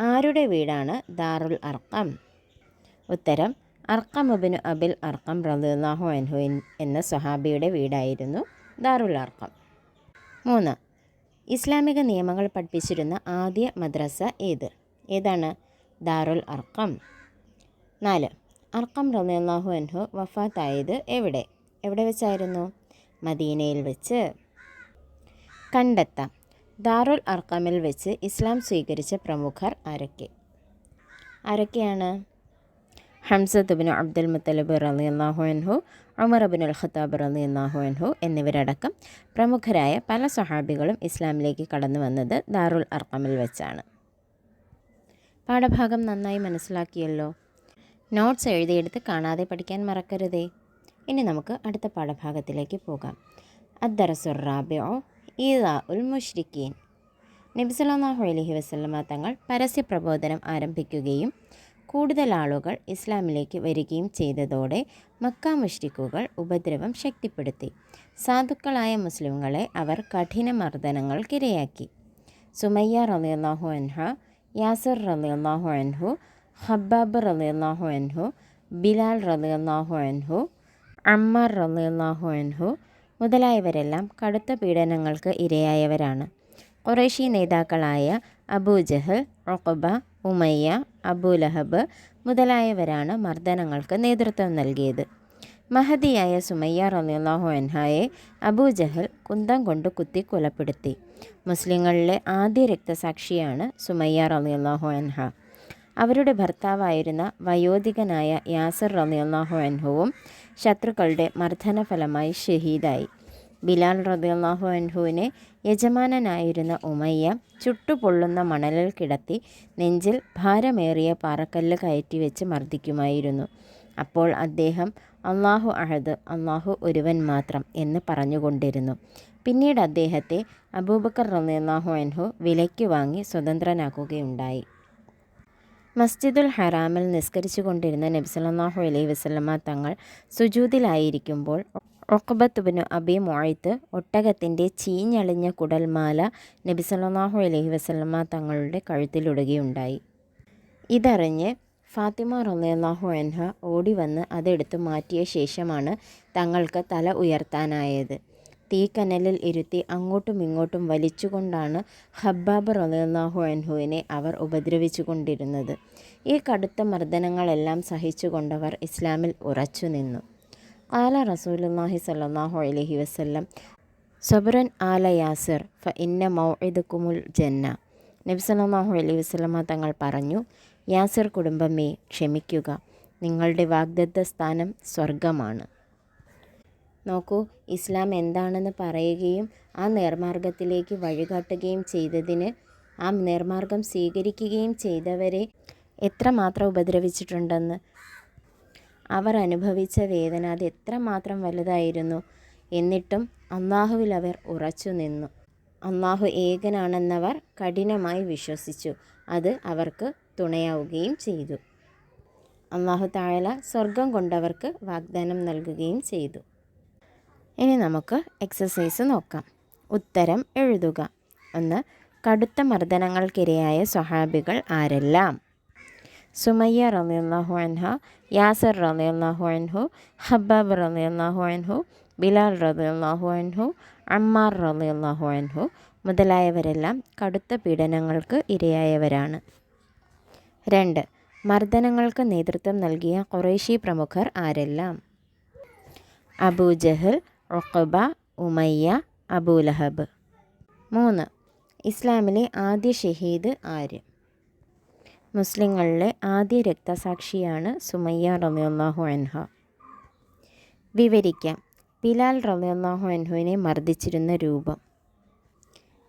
ആരുടെ വീടാണ് ദാറുൽ അർക്കം? ഉത്തരം അർക്കം ഇബ്നു അബിൽ അർക്കം റളിയല്ലാഹു അൻഹു എന്ന സ്വഹാബിയുടെ വീടായിരുന്നു ദാറുൽ അർക്കം. 3. ഇസ്ലാമിക നിയമങ്ങൾ പഠിപ്പിച്ചിരുന്ന ആദ്യ മദ്രസ ഏതാണ്? ദാറുൽ അർക്കം. 4. അർക്കം റളിയല്ലാഹു അൻഹു വഫാത്തായത് എവിടെ വെച്ചായിരുന്നു? മദീനയിൽ വെച്ച്. കണ്ടെത്താം. ദാറുൽ അർക്കമിൽ വെച്ച് ഇസ്ലാം സ്വീകരിച്ച പ്രമുഖർ ആരൊക്കെയാണ്? ഹംസത്ത് ഇബ്നു അബ്ദുൽ മുത്തലിബ് റളിയല്ലാഹു അൻഹു, ഉമർ ഇബ്നുൽ ഖത്താബ് റളിയല്ലാഹു അൻഹു എന്നിവരടക്കം പ്രമുഖരായ പല സ്വഹാബികളും ഇസ്ലാമിലേക്ക് കടന്നു വന്നത് ദാറുൽ അർക്കമിൽ വെച്ചാണ്. പാഠഭാഗം നന്നായി മനസ്സിലാക്കിയല്ലോ. നോട്ട്സ് എഴുതിയെടുത്ത് കാണാതെ പഠിക്കാൻ മറക്കരുതേ. ഇനി നമുക്ക് അടുത്ത പാഠഭാഗത്തിലേക്ക് പോകാം. അദ്ദറസുർ റാബിഉ ഈദാഉൽ മുശ്രിക്കീൻ. നബി സല്ലല്ലാഹു അലൈഹി വസല്ലമ തങ്ങൾ പരസ്യ പ്രബോധനം ആരംഭിക്കുകയും കൂടുതൽ ആളുകൾ ഇസ്ലാമിലേക്ക് വരികയും ചെയ്തതോടെ മക്ക മുശ്രിക്കുകൾ ഉപദ്രവം ശക്തിപ്പെടുത്തി. സാധുക്കളായ മുസ്ലിങ്ങളെ അവർ കഠിന മർദ്ദനങ്ങൾക്കിരയാക്കി. സുമയ്യ റളിയല്ലാഹു അൻഹ, യാസിർ റളിയല്ലാഹു അൻഹു, ഖബ്ബാബ് റളിയല്ലാഹു അൻഹു, ബിലാൽ റളിയല്ലാഹു അൻഹു, അമ്മാർ റളിയല്ലാഹു അൻഹു മുതലായവരെല്ലാം കടുത്ത പീഡനങ്ങൾക്ക് ഇരയായവരാണ്. ഖുറൈശി നേതാക്കളായ അബൂജഹൽ, ഉഖബ, ഉമയ്യ, അബൂലഹബ് മുതലായവരാണ് മർദ്ദനങ്ങൾക്ക് നേതൃത്വം നൽകിയത്. മഹദിയായ സുമയ്യ റളിയല്ലാഹു അൻഹയെ അബൂജഹൽ കുന്തം കൊണ്ട് കുത്തി കൊലപ്പെടുത്തി. മുസ്ലിങ്ങളിലെ ആദ്യ രക്തസാക്ഷിയാണ് സുമയ്യ റളിയല്ലാഹു അൻഹ. അവരുടെ ഭർത്താവായിരുന്ന വയോധികനായ യാസിർ റളിയല്ലാഹു അൻഹുവും ശത്രുക്കളുടെ മർദ്ദനഫലമായി ഷഹീദായി. ബിലാൽ റളിയല്ലാഹു അൻഹുവിനെ യജമാനനായിരുന്ന ഉമയ്യ ചുട്ടുപൊള്ളുന്ന മണലിൽ കിടത്തി നെഞ്ചിൽ ഭാരമേറിയ പാറക്കല്ല് കയറ്റി വെച്ച് മർദ്ദിക്കുമായിരുന്നു. അപ്പോൾ അദ്ദേഹം അല്ലാഹു അഹദ്, അല്ലാഹു ഒരുവൻ മാത്രം എന്ന് പറഞ്ഞുകൊണ്ടിരുന്നു. പിന്നീട് അദ്ദേഹത്തെ അബൂബക്കർ റളിയല്ലാഹു അൻഹു വിലയ്ക്ക് വാങ്ങി സ്വതന്ത്രനാക്കുകയുണ്ടായി. മസ്ജിദുൽ ഹറാമിൽ നിസ്കരിച്ചു കൊണ്ടിരുന്ന നബി സല്ലല്ലാഹു അലൈഹി വസല്ലമ തങ്ങൾ സുജൂദിലായിരിക്കുമ്പോൾ ഉഖബത്ത് ഇബ്നു അബീ മുഅയ്ത്ത് ഒട്ടകത്തിൻ്റെ ചീഞ്ഞളിഞ്ഞ കുടൽമാല നബി സല്ലല്ലാഹു അലൈഹി വസല്ലമ തങ്ങളുടെ കഴുത്തിലിടുകയുണ്ടായി. ഇതറിഞ്ഞ് ഫാത്തിമ റളിയല്ലാഹു അൻഹ ഓടി വന്ന് അതെടുത്ത് മാറ്റിയ ശേഷമാണ് തങ്ങൾക്ക് തല ഉയർത്താനായത്. തീക്കനലിൽ ഇരുത്തി അങ്ങോട്ടും ഇങ്ങോട്ടും വലിച്ചുകൊണ്ടാണ് ഖബ്ബാബ് റളിയല്ലാഹു അൻഹുവിനെ അവർ ഉപദ്രവിച്ചു കൊണ്ടിരുന്നത്. ഈ കടുത്ത മർദ്ദനങ്ങളെല്ലാം സഹിച്ചുകൊണ്ടവർ ഇസ്ലാമിൽ ഉറച്ചു നിന്നു. ഖാല റസൂലുള്ളാഹി സ്വല്ലല്ലാഹു അലൈഹി വസല്ലം സബ്റൻ ആല യാസിർ ഫ ഇന്ന മൗഇദുകുമുൽ ജന്ന. നബി സല്ലല്ലാഹു അലൈഹി വസല്ലമ തങ്ങൾ പറഞ്ഞു, യാസിർ കുടുംബമേ ക്ഷമിക്കുക, നിങ്ങളുടെ വാഗ്ദത്ത സ്ഥാനം സ്വർഗമാണ്. നോക്കൂ, ഇസ്ലാം എന്താണെന്ന് പറയുകയും ആ നേർമാർഗത്തിലേക്ക് വഴികാട്ടുകയും ചെയ്തതിന് ആ നേർമാർഗം സ്വീകരിക്കുകയും ചെയ്തവരെ എത്രമാത്രം ഉപദ്രവിച്ചിട്ടുണ്ടെന്ന്. അവർ അനുഭവിച്ച വേദന അത് എത്രമാത്രം വലുതായിരുന്നു. എന്നിട്ടും അള്ളാഹുവിൽ അവർ ഉറച്ചു നിന്നു. അള്ളാഹു ഏകനാണെന്നവർ കഠിനമായി വിശ്വസിച്ചു. അത് അവർക്ക് തുണയാവുകയും ചെയ്തു. അള്ളാഹു തആല സ്വർഗം കൊണ്ടവർക്ക് വാഗ്ദാനം നൽകുകയും ചെയ്തു. ഇനി നമുക്ക് എക്സസൈസ് നോക്കാം. ഉത്തരം എഴുതുക. 1. കടുത്ത മർദ്ദനങ്ങൾക്കിരയായ സ്വഹാബികൾ ആരെല്ലാം? സുമയ്യ റളിയല്ലാഹു അൻഹ, യാസിർ റളിയല്ലാഹു അൻഹു, ഹബ്ബാബ് റളിയല്ലാഹു അൻഹു, ബിലാൽ റളിയല്ലാഹു അൻഹു, അമ്മാർ റളിയല്ലാഹു അൻഹു മുതലായവരെല്ലാം കടുത്ത പീഡനങ്ങൾക്ക് ഇരയായവരാണ്. 2. മർദ്ദനങ്ങൾക്ക് നേതൃത്വം നൽകിയ ഖുറൈശി പ്രമുഖർ ആരെല്ലാം? അബൂജഹൽ, ഉഖബ, ഉമയ്യ, അബൂലഹബ്. 3. ഇസ്ലാമിലെ ആദ്യ ഷഹീദ് ആര്? മുസ്ലിങ്ങളിലെ ആദ്യ രക്തസാക്ഷിയാണ് സുമയ്യ റളിയല്ലാഹു അൻഹ. വിവരിക്കാം. ബിലാൽ റളിയല്ലാഹു അൻഹുവിനെ മർദ്ദിച്ചിരുന്ന രൂപം.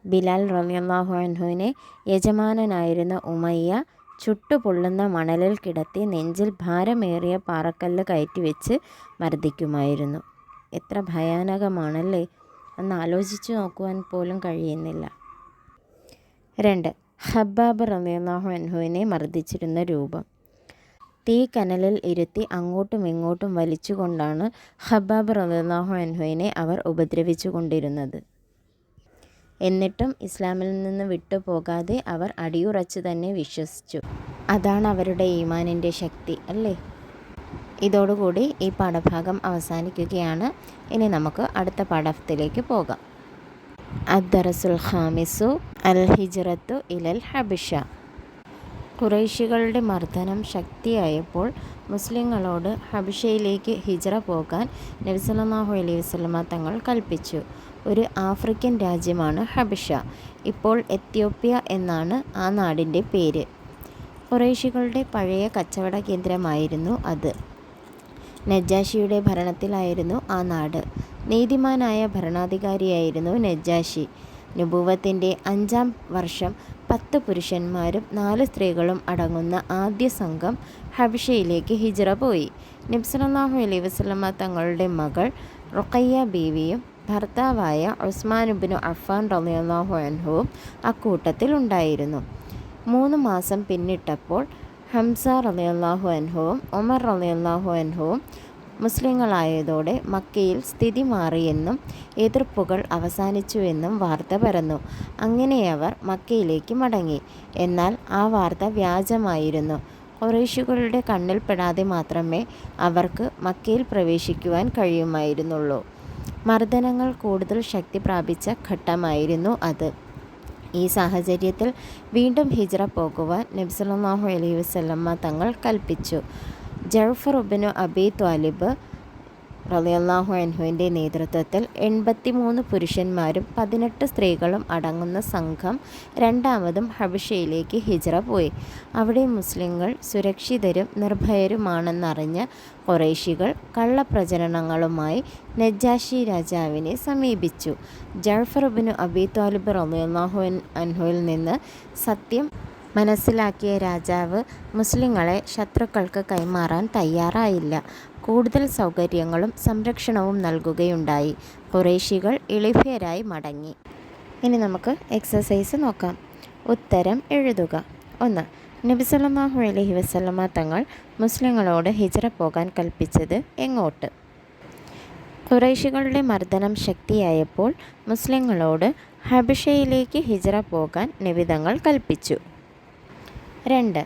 ബിലാൽ റളിയല്ലാഹു അൻഹുവിനെ യജമാനനായിരുന്ന ഉമയ്യ ചുട്ടുപൊള്ളുന്ന മണലിൽ കിടത്തി നെഞ്ചിൽ ഭാരമേറിയ പാറക്കല്ല് കയറ്റിവെച്ച് മർദ്ദിക്കുമായിരുന്നു. എത്ര ഭയാനകമാണല്ലേ! ഒന്ന് ആലോചിച്ചു നോക്കുവാൻ പോലും കഴിയുന്നില്ല. 2. ഹബ്ബാബ് റളിയല്ലാഹു അൻഹുവിനെ മർദ്ദിച്ചിരുന്ന രൂപം. തീക്കനലിൽ ഇരുത്തി അങ്ങോട്ടും ഇങ്ങോട്ടും വലിച്ചുകൊണ്ടാണ് ഹബ്ബാബ് റളിയല്ലാഹു അൻഹുവിനെ അവർ ഉപദ്രവിച്ചു കൊണ്ടിരുന്നത്. എന്നിട്ടും ഇസ്ലാമിൽ നിന്ന് വിട്ടുപോകാതെ അവർ അടിയുറച്ചു തന്നെ വിശ്വസിച്ചു. അതാണ് അവരുടെ ഈമാനിൻ്റെ ശക്തി അല്ലേ? ഇതോടുകൂടി ഈ പാഠഭാഗം അവസാനിക്കുകയാണ്. ഇനി നമുക്ക് അടുത്ത പാഠത്തിലേക്ക് പോകാം. അദ്ദറസുൽ ഖാമിസു അൽ ഹിജ്റത്തു ഇലൽ ഹബിഷ. ഖുറൈശികളുടെ മർദ്ദനം ശക്തിയായപ്പോൾ മുസ്ലിങ്ങളോട് ഹബിഷയിലേക്ക് ഹിജ്റ പോകാൻ നബി സല്ലല്ലാഹു അലൈഹി വസല്ലമ തങ്ങൾ കൽപ്പിച്ചു. ഒരു ആഫ്രിക്കൻ രാജ്യമാണ് ഹബിഷ. ഇപ്പോൾ എത്യോപ്യ എന്നാണ് ആ നാടിൻ്റെ പേര്. ഖുറൈശികളുടെ പഴയ കച്ചവട കേന്ദ്രമായിരുന്നു അത്. നജ്ജാഷിയുടെ ഭരണത്തിലായിരുന്നു ആ നാട്. നീതിമാനായ ഭരണാധികാരിയായിരുന്നു നജ്ജാഷി. നുബുവത്തിൻ്റെ 5-ാം വർഷം 10 പുരുഷന്മാരും 4 സ്ത്രീകളും അടങ്ങുന്ന ആദ്യ സംഘം ഹബിഷയിലേക്ക് ഹിജ്റ പോയി. നബി സല്ലല്ലാഹു അലൈഹി വസല്ലമ തങ്ങളുടെ മകൾ റുഖയ്യ ബീവിയും ഭർത്താവായ ഉസ്മാൻ ഇബ്നു അഫ്ഫാൻ റളിയല്ലാഹു അൻഹുവും അക്കൂട്ടത്തിൽ ഉണ്ടായിരുന്നു. 3 മാസം പിന്നിട്ടപ്പോൾ ഹംസ റളിയല്ലാഹു അൻഹുവും ഉമർ റളിയല്ലാഹു അൻഹുവും മുസ്ലിങ്ങളായതോടെ മക്കയിൽ സ്ഥിതി മാറിയെന്നും എതിർപ്പുകൾ അവസാനിച്ചുവെന്നും വാർത്ത പരന്നു. അങ്ങനെയവർ മക്കയിലേക്ക് മടങ്ങി. എന്നാൽ ആ വാർത്ത വ്യാജമായിരുന്നു. ഖുറൈശികളുടെ കണ്ണിൽപ്പെടാതെ മാത്രമേ അവർക്ക് മക്കയിൽ പ്രവേശിക്കുവാൻ കഴിയുമായിരുന്നുള്ളൂ. മർദ്ദനങ്ങൾ കൂടുതൽ ശക്തി പ്രാപിച്ച ഘട്ടമായിരുന്നു അത്. ഈ സാഹചര്യത്തിൽ വീണ്ടും ഹിജ്റ പോകുവാൻ നബി സല്ലല്ലാഹു അലൈഹി വസല്ലമ തങ്ങൾ കൽപ്പിച്ചു. ജഅഫർ ഇബ്നു അബീ ത്വാലിബ് റളിയല്ലാഹു അൻഹുവിൻ്റെ നേതൃത്വത്തിൽ 83 പുരുഷന്മാരും 18 സ്ത്രീകളും അടങ്ങുന്ന സംഘം രണ്ടാമതും ഹബിഷയിലേക്ക് ഹിജ്റ പോയി. അവിടെ മുസ്ലിങ്ങൾ സുരക്ഷിതരും നിർഭയരുമാണെന്നറിഞ്ഞ ഖുറൈശികൾ കള്ളപ്രചരണങ്ങളുമായി നജ്ജാഷി രാജാവിനെ സമീപിച്ചു. ജഅഫർ ഇബ്നു അബീ ത്വാലിബ് റളിയല്ലാഹു അൻഹുവിൽ നിന്ന് സത്യം മനസ്സിലാക്കിയ രാജാവ് മുസ്ലിങ്ങളെ ശത്രുക്കൾക്ക് കൈമാറാൻ തയ്യാറായില്ല. കൂടുതൽ സൗകര്യങ്ങളും സംരക്ഷണവും നൽകുകയുണ്ടായി. ഖുറൈശികൾ എളിഭ്യരായി മടങ്ങി. ഇനി നമുക്ക് എക്സസൈസ് നോക്കാം. ഉത്തരം എഴുതുക. 1. നബി സല്ലല്ലാഹു അലൈഹി വസല്ലമ തങ്ങൾ മുസ്ലിങ്ങളോട് ഹിജ്റ പോകാൻ കൽപ്പിച്ചത് എങ്ങോട്ട്? ഖുറൈശികളുടെ മർദ്ദനം ശക്തിയായപ്പോൾ മുസ്ലിങ്ങളോട് ഹബിഷയിലേക്ക് ഹിജ്റ പോകാൻ നബി തങ്ങൾ കൽപ്പിച്ചു. 2.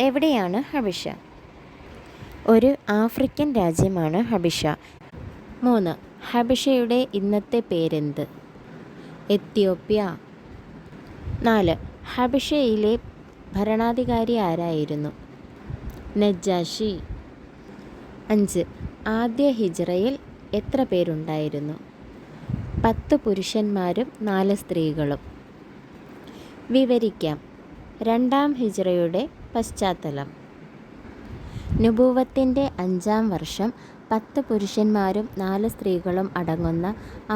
എവിടെയാണ് ഹബിഷ? ഒരു ആഫ്രിക്കൻ രാജ്യമാണ് ഹബിഷ. 3. ഹബിഷയുടെ ഇന്നത്തെ പേരെന്ത്? എത്യോപ്യ. 4. ഹബിഷയിലെ ഭരണാധികാരി ആരായിരുന്നു? നജ്ജാഷി. 5. ആദ്യ ഹിജ്റയിൽ എത്ര പേരുണ്ടായിരുന്നു? 10 പുരുഷന്മാരും 4 സ്ത്രീകളും. വിവരിക്കാം. 2-ാം ഹിജ്റയുടെ പശ്ചാത്തലം. നുബൂവത്തിൻ്റെ 5-ാം വർഷം 10 പുരുഷന്മാരും 4 സ്ത്രീകളും അടങ്ങുന്ന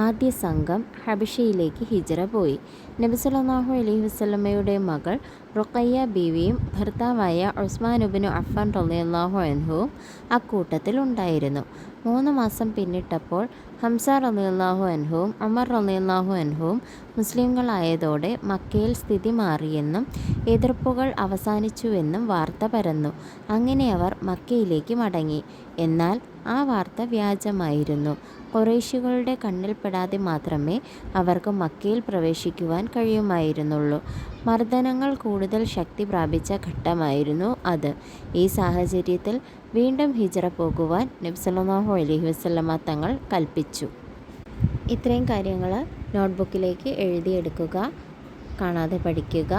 ആദ്യ സംഘം ഹബിഷയിലേക്ക് ഹിജ്റ പോയി. നബി സല്ലല്ലാഹു അലൈഹി വസല്ലമയുടെ മകൾ റുഖയ്യ ബീവിയും ഭർത്താവായ ഉസ്മാനുബ്നു അഫ്ഫാൻ റളിയല്ലാഹു അൻഹുവും അക്കൂട്ടത്തിൽ ഉണ്ടായിരുന്നു. 3 മാസം പിന്നിട്ടപ്പോൾ ഹംസ റളിയല്ലാഹു അൻഹുവും ഉമർ റളിയല്ലാഹു അൻഹുവും മുസ്ലിങ്ങളായതോടെ മക്കയിൽ സ്ഥിതി മാറിയെന്നും എതിർപ്പുകൾ അവസാനിച്ചുവെന്നും വാർത്ത പരന്നു. അങ്ങനെ അവർ മക്കയിലേക്ക് മടങ്ങി. എന്നാൽ ആ വാർത്ത വ്യാജമായിരുന്നു. ഖുറൈശികളുടെ കണ്ണിൽപ്പെടാതെ മാത്രമേ അവർക്ക് മക്കയിൽ പ്രവേശിക്കുവാൻ കഴിയുമായിരുന്നുള്ളൂ. മർദ്ദനങ്ങൾ കൂടുതൽ ശക്തി പ്രാപിച്ച ഘട്ടമായിരുന്നു അത്. ഈ സാഹചര്യത്തിൽ വീണ്ടും ഹിജ്റ പോകുവാൻ നബി സല്ലല്ലാഹു അലൈഹി വസല്ലമ തങ്ങൾ കൽപ്പിച്ചു. ഇത്രയും കാര്യങ്ങൾ നോട്ട്ബുക്കിലേക്ക് എഴുതിയെടുക്കുക, കാണാതെ പഠിക്കുക.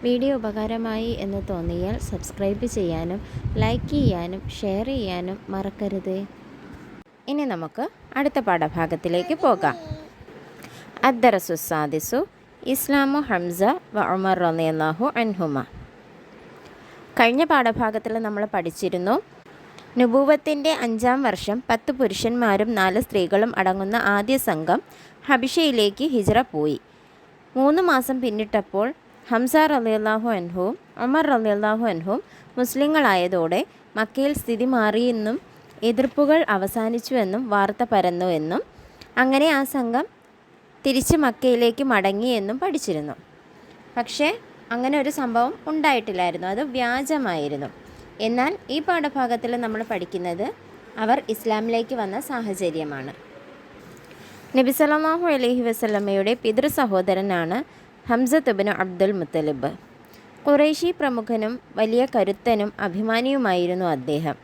വീഡിയോ ഉപകാരമായി എന്ന് തോന്നിയാൽ സബ്സ്ക്രൈബ് ചെയ്യാനും ലൈക്ക് ചെയ്യാനും ഷെയർ ചെയ്യാനും മറക്കരുത്. ഇനി നമുക്ക് അടുത്ത പാഠഭാഗത്തിലേക്ക് പോകാം. അദ്ദറസു സാദിസു ഇസ്ലാമു ഹംസ വ ഉമർ റളിയല്ലാഹു അൻഹുമ. കഴിഞ്ഞ പാഠഭാഗത്തിൽ നമ്മൾ പഠിച്ചിരുന്നു, നുബൂവത്തിൻ്റെ 5-ാം വർഷം 10 പുരുഷന്മാരും 4 സ്ത്രീകളും അടങ്ങുന്ന ആദ്യ സംഘം ഹബിഷയിലേക്ക് ഹിജ്റ പോയി. 3 മാസം പിന്നിട്ടപ്പോൾ ഹംസ റളിയല്ലാഹു അൻഹുവും ഉമർ റളിയല്ലാഹു അൻഹുവും മുസ്ലിങ്ങളായതോടെ മക്കയിൽ സ്ഥിതി മാറിയെന്നും എതിർപ്പുകൾ അവസാനിച്ചുവെന്നും വാർത്ത പരന്നുവെന്നും അങ്ങനെ ആ സംഘം തിരിച്ച് മക്കയിലേക്ക് മടങ്ങിയെന്നും പഠിച്ചിരുന്നു. പക്ഷേ അങ്ങനെ ഒരു സംഭവം ഉണ്ടായിട്ടില്ലായിരുന്നു, അത് വ്യാജമായിരുന്നു. എന്നാൽ ഈ പാഠഭാഗത്തിൽ നമ്മൾ പഠിക്കുന്നത് അവർ ഇസ്ലാമിലേക്ക് വന്ന സാഹചര്യമാണ്. നബി സല്ലല്ലാഹു അലൈഹി വസല്ലമയുടെ പിതൃ സഹോദരനാണ് ഹംസത്ത് ഇബ്നു അബ്ദുൽ മുത്തലിബ്. ഖുറൈശി പ്രമുഖനും വലിയ കരുത്തനും അഭിമാനിയുമായിരുന്നു അദ്ദേഹം.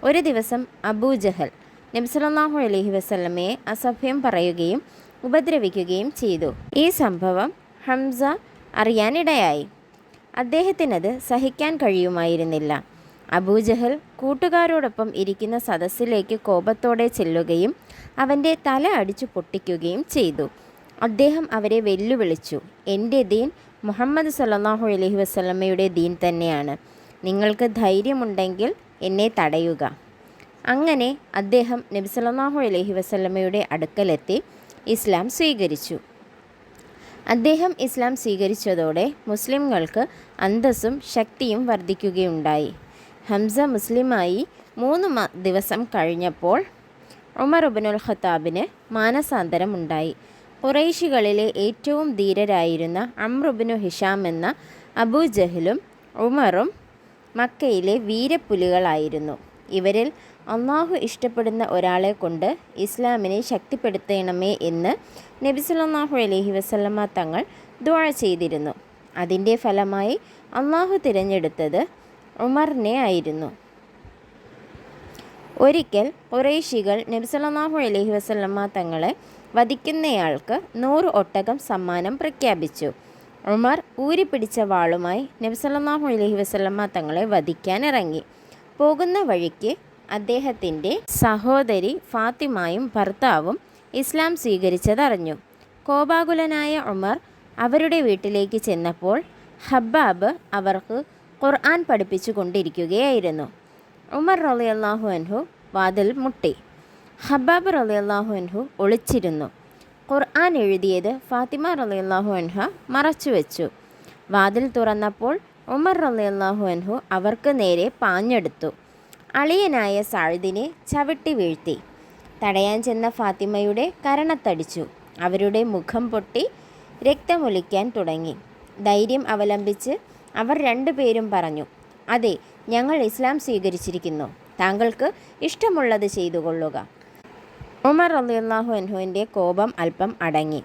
ഒരു ദിവസം അബൂജഹൽ നബി സല്ലല്ലാഹു അലൈഹി വസല്ലമയെ അസഭ്യം പറയുകയും ഉപദ്രവിക്കുകയും ചെയ്തു. ഈ സംഭവം ഹംസ അറിയാനിടയായി. അദ്ദേഹത്തിനത് സഹിക്കാൻ കഴിയുമായിരുന്നില്ല. അബൂജഹൽ കൂട്ടുകാരോടൊപ്പം ഇരിക്കുന്ന സദസ്സിലേക്ക് കോപത്തോടെ ചെല്ലുകയും അവൻ്റെ തല അടിച്ചു പൊട്ടിക്കുകയും ചെയ്തു. അദ്ദേഹം അവരെ വെല്ലുവിളിച്ചു, എൻ്റെ ദീൻ മുഹമ്മദ് സല്ലല്ലാഹു അലൈഹി വസല്ലമയുടെ ദീൻ തന്നെയാണ്. നിങ്ങൾക്ക് ധൈര്യമുണ്ടെങ്കിൽ എന്നെ തടയുക. അങ്ങനെ അദ്ദേഹം നബി സല്ലല്ലാഹു അലൈഹി വസല്ലമയുടെ അടുക്കലെത്തി ഇസ്ലാം സ്വീകരിച്ചു. അദ്ദേഹം ഇസ്ലാം സ്വീകരിച്ചതോടെ മുസ്ലിങ്ങൾക്ക് അന്തസ്സും ശക്തിയും വർദ്ധിക്കുകയുണ്ടായി. ഹംസ മുസ്ലിമായി 3 ദിവസം കഴിഞ്ഞപ്പോൾ ഉമർ ഇബ്നുൽ ഖത്താബിന് മാനസാന്തരം ഉണ്ടായി. ഖുറൈശികളിലെ ഏറ്റവും ധീരരായിരുന്ന അംർ ഇബ്നു ഹിഷാം എന്ന അബൂജഹലും ഉമറും മക്കയിലെ വീരപ്പുലികളായിരുന്നു. ഇവരിൽ അള്ളാഹു ഇഷ്ടപ്പെടുന്ന ഒരാളെ കൊണ്ട് ഇസ്ലാമിനെ ശക്തിപ്പെടുത്തണമേ എന്ന് നബി സല്ലല്ലാഹു അലൈഹി വസല്ലമ തങ്ങൾ ദുആ ചെയ്തിരുന്നു. അതിൻ്റെ ഫലമായി അള്ളാഹു തിരഞ്ഞെടുത്തത് ഉമറിനെ ആയിരുന്നു. ഒരിക്കൽ ഖുറൈശികൾ നബി സല്ലല്ലാഹു അലൈഹി വസല്ലമ തങ്ങളെ വധിക്കുന്നയാൾക്ക് 100 ഒട്ടകം സമ്മാനം പ്രഖ്യാപിച്ചു. ഉമർ ഊരിപ്പിടിച്ച വാളുമായി നബി സല്ലല്ലാഹു അലൈഹി വസല്ലമ തങ്ങളെ വധിക്കാൻ ഇറങ്ങി. പോകുന്ന വഴിക്ക് അദ്ദേഹത്തിൻ്റെ സഹോദരി ഫാത്തിമയും ഭർത്താവും ഇസ്ലാം സ്വീകരിച്ചതറിഞ്ഞു. കോപാകുലനായ ഉമർ അവരുടെ വീട്ടിലേക്ക് ചെന്നപ്പോൾ ഹബ്ബാബ് അവർക്ക് ഖുർആൻ പഠിപ്പിച്ചു കൊണ്ടിരിക്കുകയായിരുന്നു. ഉമർ റളിയല്ലാഹു അൻഹു വാതിൽ മുട്ടി. ഹബ്ബാബ് റളിയല്ലാഹു അൻഹു ഒളിച്ചിരുന്നു. ഖുർആൻ എഴുതിയത് ഫാത്തിമ റളിയല്ലാഹു അൻഹ മറച്ചുവെച്ചു. വാതിൽ തുറന്നപ്പോൾ ഉമർ റളിയല്ലാഹു അൻഹു അവർക്ക് നേരെ പാഞ്ഞെടുത്തു. അളിയനായ സഅദിനെ ചവിട്ടി വീഴ്ത്തി. തടയാൻ ചെന്ന ഫാത്തിമയുടെ കരണത്തടിച്ചു. അവരുടെ മുഖം പൊട്ടി രക്തമൊലിക്കാൻ തുടങ്ങി. ധൈര്യം അവലംബിച്ച് അവർ 2 പേരും പറഞ്ഞു, അതെ, ഞങ്ങൾ ഇസ്ലാം സ്വീകരിച്ചിരിക്കുന്നു. താങ്കൾക്ക് ഇഷ്ടമുള്ളത് ചെയ്തു കൊള്ളുക. ഉമർ റളിയല്ലാഹു അൻഹുവിൻ്റെ കോപം അല്പം അടങ്ങി.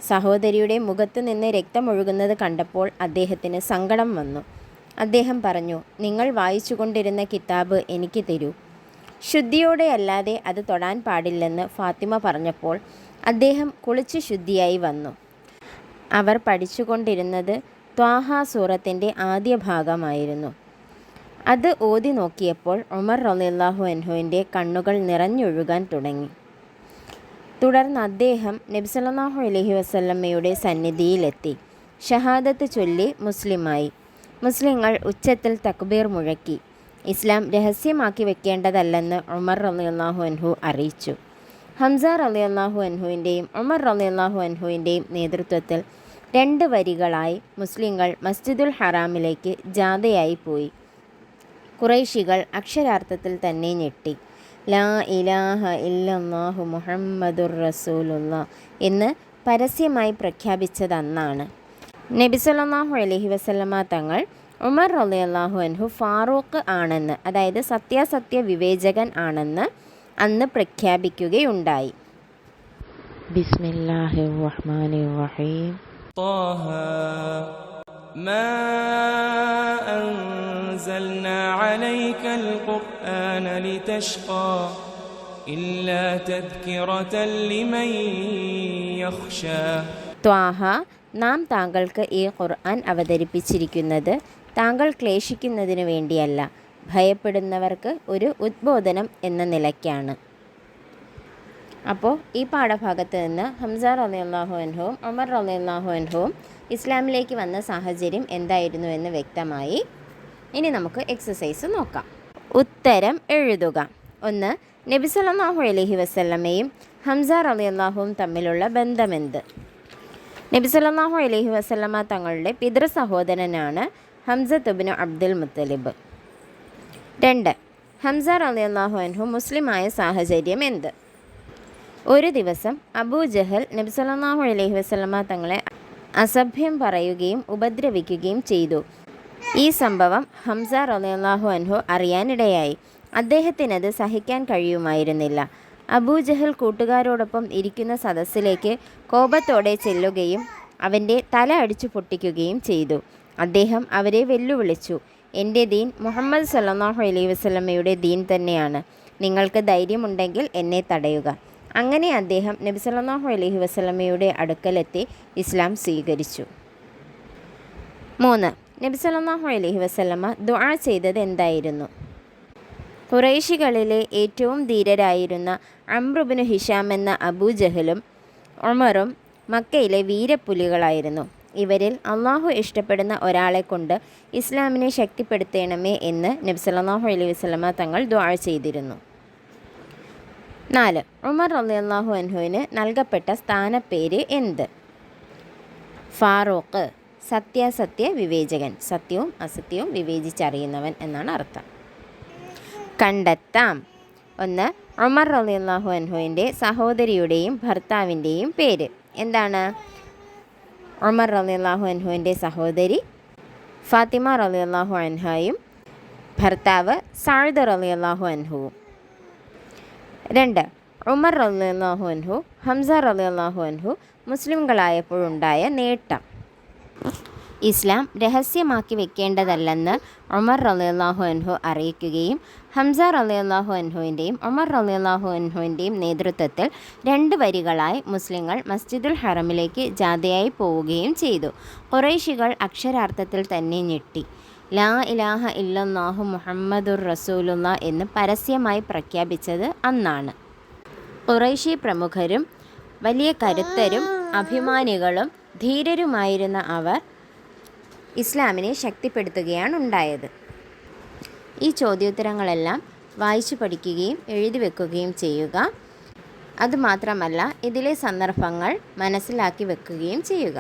സഹോദരിയുടെ മുഖത്ത് നിന്ന് രക്തമൊഴുകുന്നത് കണ്ടപ്പോൾ അദ്ദേഹത്തിന് സങ്കടം വന്നു. അദ്ദേഹം പറഞ്ഞു, നിങ്ങൾ വായിച്ചുകൊണ്ടിരുന്ന കിതാബ് എനിക്ക് തരൂ. ശുദ്ധിയോടെ അല്ലാതെ അത് തൊടാൻ പാടില്ലെന്ന് ഫാത്തിമ പറഞ്ഞപ്പോൾ അദ്ദേഹം കുളിച്ച് ശുദ്ധിയായി വന്നു. അവർ പഠിച്ചുകൊണ്ടിരുന്നത് ത്വാഹ സൂറത്തിൻ്റെ ആദ്യ ഭാഗമായിരുന്നു. അത് ഓതി നോക്കിയപ്പോൾ ഉമർ റളിയല്ലാഹു അൻഹുവിൻ്റെ കണ്ണുകൾ നിറഞ്ഞൊഴുകാൻ തുടങ്ങി. തുടർന്ന് അദ്ദേഹം നബി സല്ലല്ലാഹു അലൈഹി വസല്ലമയുടെ സന്നിധിയിലെത്തി ഷഹാദത്ത് ചൊല്ലി മുസ്ലിമായി. മുസ്ലിങ്ങൾ ഉച്ചത്തിൽ തക്ബീർ മുഴക്കി. ഇസ്ലാം രഹസ്യമാക്കി വെക്കേണ്ടതല്ലെന്ന് ഉമർ റളിയല്ലാഹു അൻഹു അറിയിച്ചു. ഹംസ റളിയല്ലാഹു അൻഹുവിൻ്റെയും ഉമർ റളിയല്ലാഹു അൻഹുവിൻ്റെയും നേതൃത്വത്തിൽ 2 വരികളായി മുസ്ലിങ്ങൾ മസ്ജിദുൽ ഹറാമിലേക്ക് ജാഥയായി പോയി. ഖുറൈശികൾ അക്ഷരാർത്ഥത്തിൽ തന്നെ ഞെട്ടി. ലാ ഇലാഹ ഇല്ലല്ലാഹു മുഹമ്മദുർ റസൂലുള്ളാഹ് എന്ന് പരസ്യമായി പ്രഖ്യാപിച്ചതന്നാണ്. നബി സല്ലല്ലാഹു അലൈഹി വസല്ലമ തങ്ങൾ ഉമർ റളിയല്ലാഹു അൻഹു ഫാറൂഖ് ആണെന്ന്, അതായത് സത്യാസത്യ വിവേചകൻ ആണെന്ന് അന്ന് പ്രഖ്യാപിക്കുകയുണ്ടായി. ബിസ്മില്ലാഹിർ റഹ്മാനിർ റഹീം. طه ما أنزلنا عليك القرآن لتشقى إلا تذكرة لمن يخشى. ത്വാഹ, നാം താങ്കൾക്ക് ഈ ഖുർആൻ അവതരിപ്പിച്ചിരിക്കുന്നത് താങ്കൾ ക്ലേശിക്കുന്നതിനു വേണ്ടിയല്ല, ഭയപ്പെടുന്നവർക്ക് ഒരു ഉദ്ബോധനം എന്ന നിലയ്ക്കാണ്. അപ്പോൾ ഈ പാഠഭാഗത്ത് നിന്ന് ഹംസ റളിയല്ലാഹു അൻഹുവും ഉമർ റളിയല്ലാഹു അൻഹുവും ഇസ്ലാമിലേക്ക് വന്ന സാഹചര്യം എന്തായിരുന്നു എന്ന് വ്യക്തമായി. ഇനി നമുക്ക് എക്സസൈസ് നോക്കാം. ഉത്തരം എഴുതുക. 1. നബി സല്ലല്ലാഹു അലൈഹി വസല്ലമയും ഹംസ റളിയല്ലാഹുവും തമ്മിലുള്ള ബന്ധമെന്ത്? നബി സല്ലല്ലാഹു അലൈഹി വസല്ലമ തങ്ങളുടെ പിതൃ സഹോദരനാണ് ഹംസത്ത് ഇബ്നു അബ്ദുൽ മുത്തലിബ്. 2. ഹംസ റളിയല്ലാഹു അൻഹു മുസ്ലിമായ സാഹചര്യം എന്ത്? ഒരു ദിവസം അബൂജഹൽ നബി സല്ലല്ലാഹു അലൈഹി വസല്ലമ തങ്ങളെ അസഭ്യം പറയുകയും ഉപദ്രവിക്കുകയും ചെയ്തു. ഈ സംഭവം ഹംസ റളിയല്ലാഹു അൻഹു അറിയാനിടയായി. അദ്ദേഹത്തിനത് സഹിക്കാൻ കഴിയുമായിരുന്നില്ല. അബൂജഹൽ കൂട്ടുകാരോടൊപ്പം ഇരിക്കുന്ന സദസ്സിലേക്ക് കോപത്തോടെ ചെല്ലുകയും അവൻ്റെ തല അടിച്ചു പൊട്ടിക്കുകയും ചെയ്തു. അദ്ദേഹം അവരെ വെല്ലുവിളിച്ചു. എൻ്റെ ദീൻ മുഹമ്മദ് സല്ലല്ലാഹു അലൈഹി വസല്ലമയുടെ ദീൻ തന്നെയാണ്. നിങ്ങൾക്ക് ധൈര്യമുണ്ടെങ്കിൽ എന്നെ തടയുക. അങ്ങനെ അദ്ദേഹം നബി സല്ലല്ലാഹു അലൈഹി വസല്ലമയുടെ അടുക്കലെത്തി ഇസ്ലാം സ്വീകരിച്ചു. 3. നബി സല്ലല്ലാഹു അലൈഹി വസല്ലമ ദുആ ചെയ്തത് എന്തായിരുന്നു? ഖുറൈശികളിലെ ഏറ്റവും ധീരരായിരുന്ന അംർ ഇബ്നു ഹിഷാം എന്ന അബൂജഹലും ഉമറും മക്കയിലെ വീരപ്പുലികളായിരുന്നു. ഇവരിൽ അള്ളാഹു ഇഷ്ടപ്പെടുന്ന ഒരാളെ കൊണ്ട് ഇസ്ലാമിനെ ശക്തിപ്പെടുത്തണമേ എന്ന് നബി സല്ലല്ലാഹു അലൈഹി വസല്ലമ തങ്ങൾ ദുആ ചെയ്തിരുന്നു. 4. ഉമർ റളിയല്ലാഹു അൻഹുവിന് നൽകപ്പെട്ട സ്ഥാനപ്പേര് എന്ത്? ഫാറൂഖ്, സത്യാസത്യ വിവേചകൻ, സത്യവും അസത്യവും വിവേചിച്ചറിയുന്നവൻ എന്നാണ് അർത്ഥം. കണ്ടെത്താം. 1. ഉമർ റളിയല്ലാഹു അൻഹുവിൻ്റെ സഹോദരിയുടെയും ഭർത്താവിൻ്റെയും പേര് എന്താണ്? ഉമർ റളിയല്ലാഹു അൻഹുവിൻ്റെ സഹോദരി ഫാത്തിമ റളിയല്ലാഹു അൻഹയും ഭർത്താവ് സഅദ് റളിയല്ലാഹു അൻഹുവും. 2. ഉമർ റളിയല്ലാഹു അൻഹു ഹംസ റളിയല്ലാഹു അൻഹു മുസ്ലിംകളായപ്പോഴുണ്ടായ നേട്ടം. ഇസ്ലാം രഹസ്യമാക്കി വെക്കേണ്ടതല്ലെന്ന് ഉമർ റളിയല്ലാഹു അൻഹു അറിയിക്കുകയും ഹംസ റളിയല്ലാഹു അൻഹുവിൻ്റെയും ഉമർ റളിയല്ലാഹു അൻഹുവിൻ്റെയും നേതൃത്വത്തിൽ 2 വരികളായി മുസ്ലിങ്ങൾ മസ്ജിദുൽ ഹറമിലേക്ക് ജാഥയായി പോവുകയും ചെയ്തു. ഖുറൈശികൾ അക്ഷരാർത്ഥത്തിൽ തന്നെ ഞെട്ടി. ലാ ഇലാഹ ഇല്ലല്ലാഹു മുഹമ്മദുർ റസൂലുള്ളാഹ് എന്ന് പരസ്യമായി പ്രഖ്യാപിച്ചത് അന്നാണ്. ഖുറൈശി പ്രമുഖരും വലിയ കരുത്തരും അഭിമാനികളും ധീരരുമായിരുന്ന അവർ ഇസ്ലാമിനെ ശക്തിപ്പെടുത്തുകയാണ് ഉണ്ടായത്. ഈ ചോദ്യോത്തരങ്ങളെല്ലാം വായിച്ചു പഠിക്കുകയും എഴുതി വെക്കുകയും ചെയ്യുക. അതുമാത്രമല്ല, ഇതിലെ സന്ദർഭങ്ങൾ മനസ്സിലാക്കി വെക്കുകയും ചെയ്യുക.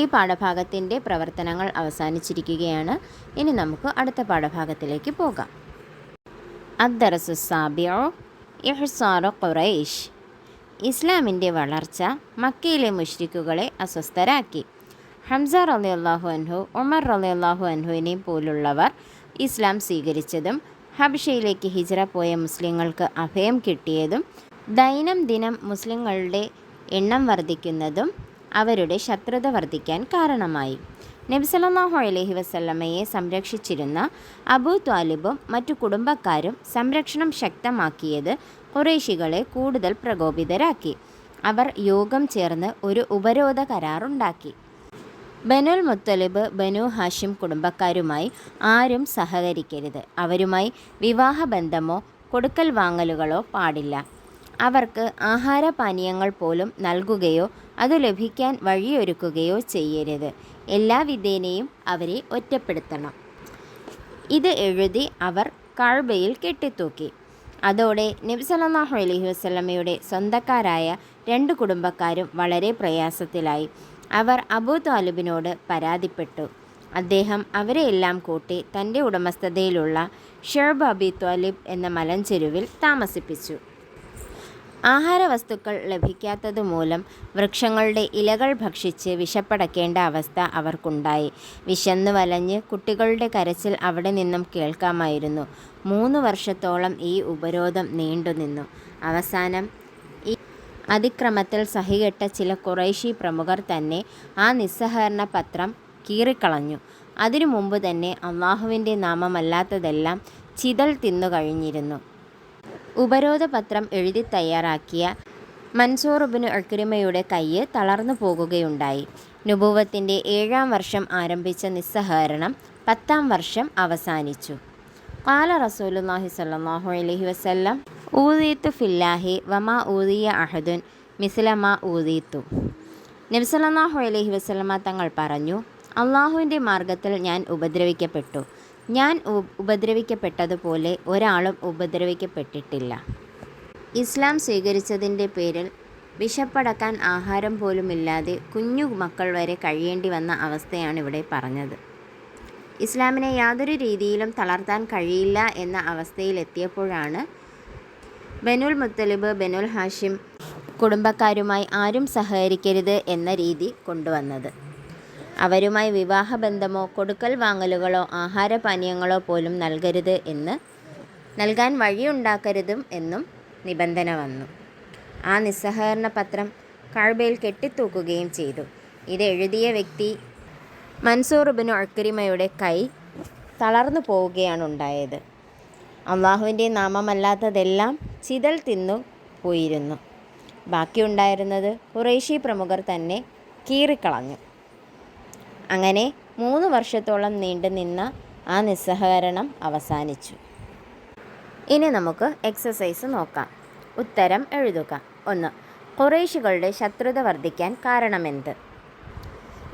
ഈ പാഠഭാഗത്തിൻ്റെ പ്രവർത്തനങ്ങൾ അവസാനിച്ചിരിക്കുകയാണ്. ഇനി നമുക്ക് അടുത്ത പാഠഭാഗത്തിലേക്ക് പോകാം. അദ്ദർസു സാബിഉ ഇഹ്സാറു ഖുറൈശ്. ഇസ്ലാമിൻ്റെ വളർച്ച മക്കയിലെ മുശ്രിക്കുകളെ അസ്വസ്ഥരാക്കി. ഹംസ റളിയല്ലാഹു അൻഹു ഉമർ റളിയല്ലാഹു അൻഹുവിനെ പോലുള്ളവർ ഇസ്ലാം സ്വീകരിച്ചതും ഹബഷയിലേക്ക് ഹിജ്റ പോയ മുസ്ലിങ്ങൾക്ക് അഭയം കിട്ടിയതും ദൈനംദിനം മുസ്ലിങ്ങളുടെ എണ്ണം വർദ്ധിക്കുന്നതും അവരുടെ ശത്രുത വർദ്ധിക്കാൻ കാരണമായി. നബി സല്ലല്ലാഹു അലൈഹി വസല്ലമയെ സംരക്ഷിച്ചിരുന്ന അബൂ ത്വാലിബും മറ്റു കുടുംബക്കാരും സംരക്ഷണം ശക്തമാക്കിയത് ഖുറൈശികളെ കൂടുതൽ പ്രകോപിതരാക്കി. അവർ യോഗം ചേർന്ന് ഒരു ഉപരോധ കരാറുണ്ടാക്കി. ബനുൽ മുത്തലിബ്, ബനു ഹാഷിം കുടുംബക്കാരുമായി ആരും സഹകരിക്കരുത്. അവരുമായി വിവാഹബന്ധമോ കൊടുക്കൽ വാങ്ങലുകളോ പാടില്ല. അവർക്ക് ആഹാരപാനീയങ്ങൾ പോലും നൽകുകയോ അത് ലഭിക്കാൻ വഴിയൊരുക്കുകയോ ചെയ്യരുത്. എല്ലാ വിധേനയും അവരെ ഒറ്റപ്പെടുത്തണം. ഇത് എഴുതി അവർ കഅബയിൽ കെട്ടിത്തൂക്കി. അതോടെ നബി സല്ലല്ലാഹു അലൈഹി വസല്ലമയുടെ സ്വന്തക്കാരായ 2 കുടുംബക്കാരും വളരെ പ്രയാസത്തിലായി. അവർ അബൂ ത്വാലിബിനോട് പരാതിപ്പെട്ടു. അദ്ദേഹം അവരെയെല്ലാം കൂട്ടി തൻ്റെ ഉടമസ്ഥതയിലുള്ള ഷുഅബ് അബി ത്വാലിബ് എന്ന മലഞ്ചെരുവിൽ താമസിപ്പിച്ചു. ആഹാരവസ്തുക്കൾ ലഭിക്കാത്തതുമൂലം വൃക്ഷങ്ങളുടെ ഇലകൾ ഭക്ഷിച്ച് വിശപ്പടക്കേണ്ട അവസ്ഥ അവർക്കുണ്ടായി. വിശന്നു വലഞ്ഞ് കുട്ടികളുടെ കരച്ചിൽ അവിടെ നിന്നും കേൾക്കാമായിരുന്നു. 3 വർഷത്തോളം ഈ ഉപരോധം നീണ്ടുനിന്നു. അവസാനം ഈ അതിക്രമത്തിൽ സഹികെട്ട ചില ഖുറൈശി പ്രമുഖർ തന്നെ ആ നിസ്സഹകരണ പത്രം കീറിക്കളഞ്ഞു. അതിനു മുമ്പ് തന്നെ അള്ളാഹുവിൻ്റെ നാമമല്ലാത്തതെല്ലാം ചിതൽ തിന്നു കഴിഞ്ഞിരുന്നു. ഉപരോധപത്രം എഴുതി തയ്യാറാക്കിയ മൻസൂർ ഇബ്നു ഇക്രിമയുടെ കയ്യ് തളർന്നു പോകുകയുണ്ടായി. നുബുവത്തിൻ്റെ 7-ാം വർഷം ആരംഭിച്ച നിസ്സഹകരണം 10-ാം വർഷം അവസാനിച്ചു. ഖാല റസൂലുള്ളാഹി സ്വല്ലല്ലാഹു അലൈഹി വസല്ലം ഊദീതു ഫില്ലാഹി വമാ ഊദിയ അഹദുൻ മിസ്ല മാ ഊദീതു. നബി സല്ലല്ലാഹു അലൈഹി വസല്ലമ തങ്ങൾ പറഞ്ഞു, അള്ളാഹുവിൻ്റെ മാർഗത്തിൽ ഞാൻ ഉപദ്രവിക്കപ്പെട്ടു. ഞാൻ ഉപദ്രവിക്കപ്പെട്ടതുപോലെ ഒരാളും ഉപദ്രവിക്കപ്പെട്ടിട്ടില്ല. ഇസ്ലാം സ്വീകരിച്ചതിൻ്റെ പേരിൽ വിശപ്പടക്കാൻ ആഹാരം പോലുമില്ലാതെ കുഞ്ഞു മക്കൾ വരെ കഴിയേണ്ടി വന്ന അവസ്ഥയാണ് ഇവിടെ പറഞ്ഞത്. ഇസ്ലാമിനെ യാതൊരു രീതിയിലും തളർത്താൻ കഴിയില്ല എന്ന അവസ്ഥയിലെത്തിയപ്പോഴാണ് ബനുൽ മുത്തലിബ്, ബനുൽ ഹാഷിം കുടുംബക്കാരുമായി ആരും സഹകരിക്കരുത് എന്ന രീതി കൊണ്ടുവന്നത്. അവരുമായി വിവാഹബന്ധമോ കൊടുക്കൽ വാങ്ങലുകളോ ആഹാരപാനീയങ്ങളോ പോലും നൽകാൻ വഴിയുണ്ടാക്കരുതും എന്നും നിബന്ധന വന്നു. ആ നിസ്സഹകരണ പത്രം കഅബയിൽ കെട്ടിത്തൂക്കുകയും ചെയ്തു. ഇത് എഴുതിയ വ്യക്തി മൻസൂർ ഇബ്നു ഇക്രിമയുടെ കൈ തളർന്നു പോവുകയാണുണ്ടായത്. അള്ളാഹുവിൻ്റെ നാമമല്ലാത്തതെല്ലാം ചിതൽ തിന്നു പോയിരുന്നു. ബാക്കിയുണ്ടായിരുന്നത് ഖുറൈശി പ്രമുഖർ തന്നെ കീറിക്കളഞ്ഞു. അങ്ങനെ 3 വർഷത്തോളം നീണ്ടുനിന്ന ആ നിസ്സഹകരണം അവസാനിച്ചു. ഇനി നമുക്ക് എക്സസൈസ് നോക്കാം. ഉത്തരം എഴുതുക. 1. ഖുറൈശികളുടെ ശത്രുത വർദ്ധിക്കാൻ കാരണമെന്ത്?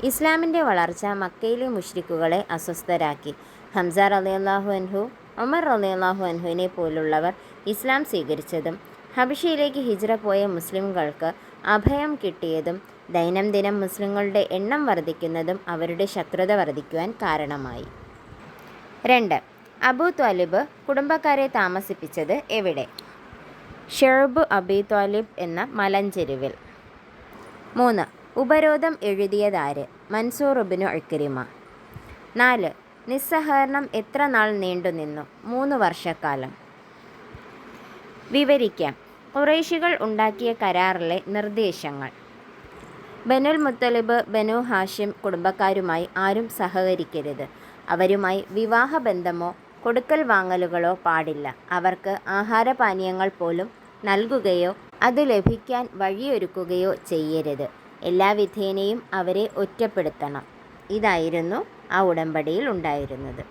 ഇസ്ലാമിൻ്റെ വളർച്ച മക്കയിലെ മുശ്രിക്കുകളെ അസ്വസ്ഥരാക്കി. ഹംസ റളിയല്ലാഹു അൻഹു, ഉമർ റളിയല്ലാഹു അൻഹുവിനെ പോലുള്ളവർ ഇസ്ലാം സ്വീകരിച്ചതും ഹബശയിലേക്ക് ഹിജ്റ പോയ മുസ്ലിംകൾക്ക് അഭയം കിട്ടിയതും ദൈനംദിനം മുസ്ലിങ്ങളുടെ എണ്ണം വർദ്ധിക്കുന്നതും അവരുടെ ശത്രുത വർദ്ധിക്കുവാൻ കാരണമായി. 2. അബൂ ത്വാലിബ് കുടുംബക്കാരെ താമസിപ്പിച്ചത് എവിടെ? ഷുഅബ് അബി ത്വാലിബ് എന്ന മലഞ്ചെരുവിൽ. 3. ഉപരോധം എഴുതിയതാര്? മൻസൂർ ഇബ്നു ഇക്രിമ. 4. നിസ്സഹകരണം എത്ര നാൾ നീണ്ടുനിന്നു? 3 വർഷക്കാലം. വിവരിക്കാം. ഖുറൈശികൾ ഉണ്ടാക്കിയ കരാറിലെ നിർദ്ദേശങ്ങൾ. ബനുൽ മുത്തലിബ്, ബനു ഹാഷിം കുടുംബക്കാരുമായി ആരും സഹകരിക്കരുത്. അവരുമായി വിവാഹബന്ധമോ കൊടുക്കൽ വാങ്ങലുകളോ പാടില്ല. അവർക്ക് ആഹാരപാനീയങ്ങൾ പോലും നൽകുകയോ അത് ലഭിക്കാൻ വഴിയൊരുക്കുകയോ ചെയ്യരുത്. എല്ലാ വിധേനയും അവരെ ഒറ്റപ്പെടുത്തണം. ഇതായിരുന്നു ആ ഉടമ്പടിയിൽ ഉണ്ടായിരുന്നത്.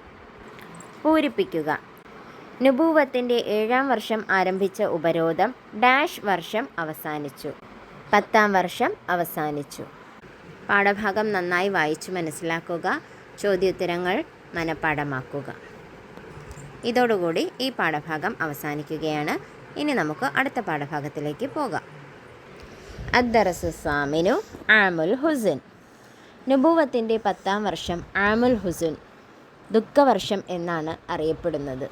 പൂരിപ്പിക്കുക. നുബൂവത്തിൻ്റെ 7-ാം വർഷം ആരംഭിച്ച ഉപരോധം ഡാഷ് വർഷം അവസാനിച്ചു. 10-ാം വർഷം അവസാനിച്ചു. പാഠഭാഗം നന്നായി വായിച്ചു മനസ്സിലാക്കുക. ചോദ്യോത്തരങ്ങൾ മനഃപ്പാഠമാക്കുക. ഇതോടുകൂടി ഈ പാഠഭാഗം അവസാനിക്കുകയാണ്. ഇനി നമുക്ക് അടുത്ത പാഠഭാഗത്തിലേക്ക് പോകാം. അദ്ദറസു സാമിനു ആമുൽ ഹുസ്ൻ. നുബൂവത്തിൻ്റെ 10-ാം വർഷം ആമുൽ ഹുസ്ൻ, ദുഃഖവർഷം എന്നാണ് അറിയപ്പെടുന്നത്.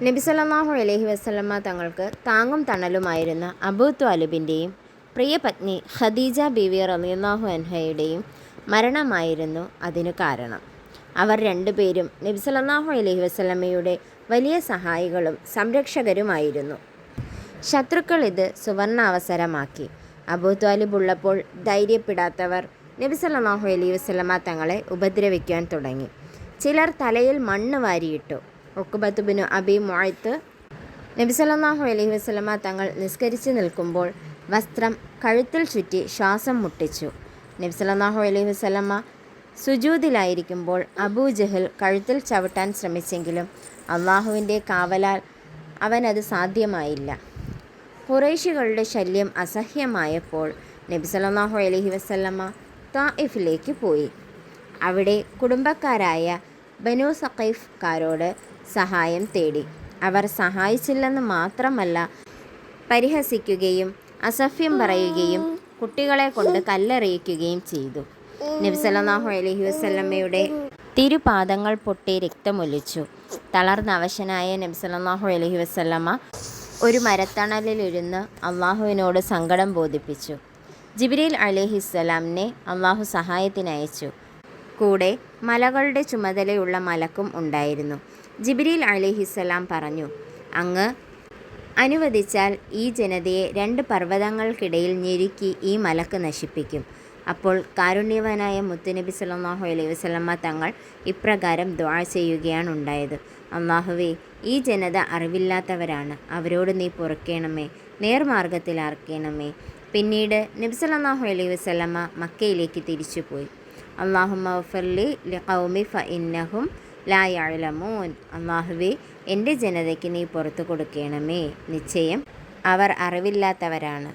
നബി സല്ലല്ലാഹു അലൈഹി വസല്ലമ തങ്ങൾക്ക് താങ്ങും തണലുമായിരുന്ന അബൂ ത്വാലിബിൻ്റെയും പ്രിയപത്നി ഖദീജ ബീവി റളിയല്ലാഹു അൻഹയുടെയും മരണമായിരുന്നു അതിനു കാരണം. അവർ 2 പേരും നബി സല്ലല്ലാഹു അലൈഹി വസല്ലമയുടെ വലിയ സഹായികളും സംരക്ഷകരുമായിരുന്നു. ശത്രുക്കൾ ഇത് സുവർണാവസരമാക്കി. അബൂ ത്വാലിബ് ഉള്ളപ്പോൾ ധൈര്യപ്പെടാത്തവർ നബി സല്ലല്ലാഹു അലൈഹി വസല്ലമ തങ്ങളെ ഉപദ്രവിക്കാൻ തുടങ്ങി. ചിലർ തലയിൽ മണ്ണ് വാരിയിട്ടു. ഉഖ്ബത്ത് ബിനു അബി മുഅയ്ത്ത് നബി സല്ലല്ലാഹു അലൈഹി വസല്ലമ തങ്ങൾ നിസ്കരിച്ച് നിൽക്കുമ്പോൾ വസ്ത്രം കഴുത്തിൽ ചുറ്റി ശ്വാസം മുട്ടിച്ചു. നബി സല്ലല്ലാഹു അലൈഹി വസല്ലമ സുജൂദിലായിരിക്കുമ്പോൾ അബൂജഹൽ കഴുത്തിൽ ചവിട്ടാൻ ശ്രമിച്ചെങ്കിലും അള്ളാഹുവിൻ്റെ കാവലാൽ അവനത് സാധ്യമായില്ല. ഖുറൈശികളുടെ ശല്യം അസഹ്യമായപ്പോൾ നബി സല്ലല്ലാഹു അലൈഹി വസല്ലമ തായിഫിലേക്ക് പോയി. അവിടെ കുടുംബക്കാരായ ബനു സഖൈഫ്കാരോട് സഹായം തേടി. അവർ സഹായിച്ചില്ലെന്ന് മാത്രമല്ല, പരിഹസിക്കുകയും അസഭ്യം പറയുകയും കുട്ടികളെ കൊണ്ട് കല്ലെറിയിക്കുകയും ചെയ്തു. നബി സല്ലല്ലാഹു അലൈഹി വസല്ലമയുടെ തിരുപാദങ്ങൾ പൊട്ടി രക്തമൊലിച്ചു. തളർന്ന അവശനായ നബി സല്ലല്ലാഹു അലൈഹി വസല്ലമ ഒരു മരത്തണലിലിരുന്ന് അള്ളാഹുവിനോട് സങ്കടം ബോധിപ്പിച്ചു. ജിബ്രീൽ അലൈഹിസ്സലാമിനെ അള്ളാഹു സഹായത്തിനയച്ചു. കൂടെ മലകളുടെ ചുമതലയുള്ള മലക്കും ഉണ്ടായിരുന്നു. ജിബ്രീൽ അലൈഹിസ്സലാം പറഞ്ഞു, അങ്ങ് അനുവദിച്ചാൽ ഈ ജനതയെ 2 പർവ്വതങ്ങൾക്കിടയിൽ ഞെരുക്കി ഈ മലക്ക് നശിപ്പിക്കും. അപ്പോൾ കാരുണ്യവാനായ മുത്തുനബി സല്ലല്ലാഹു അലൈഹി വസല്ലമ തങ്ങൾ ഇപ്രകാരം ദുആ ചെയ്യുകയാണ് ഉണ്ടായത്: അല്ലാഹുവേ, ഈ ജനത അറിവില്ലാത്തവരാണ്, അവരോട് നീ പൊറുക്കണമേ, നേർമാർഗത്തിലാക്കണമേ. പിന്നീട് നബി സല്ലല്ലാഹു അലൈഹി വസല്ലമ മക്കയിലേക്ക് തിരിച്ചുപോയി. അല്ലാഹുമ്മ ഗ്ഫിർലി ലിഖൗമി ഫഇന്നഹും ലാ യഅലമൂൻ. അല്ലാഹുവേ, എൻ്റെ ജനതയ്ക്ക് നീ പുറത്തു കൊടുക്കണമേ, നിശ്ചയം അവർ അറിവില്ലാത്തവരാണ്.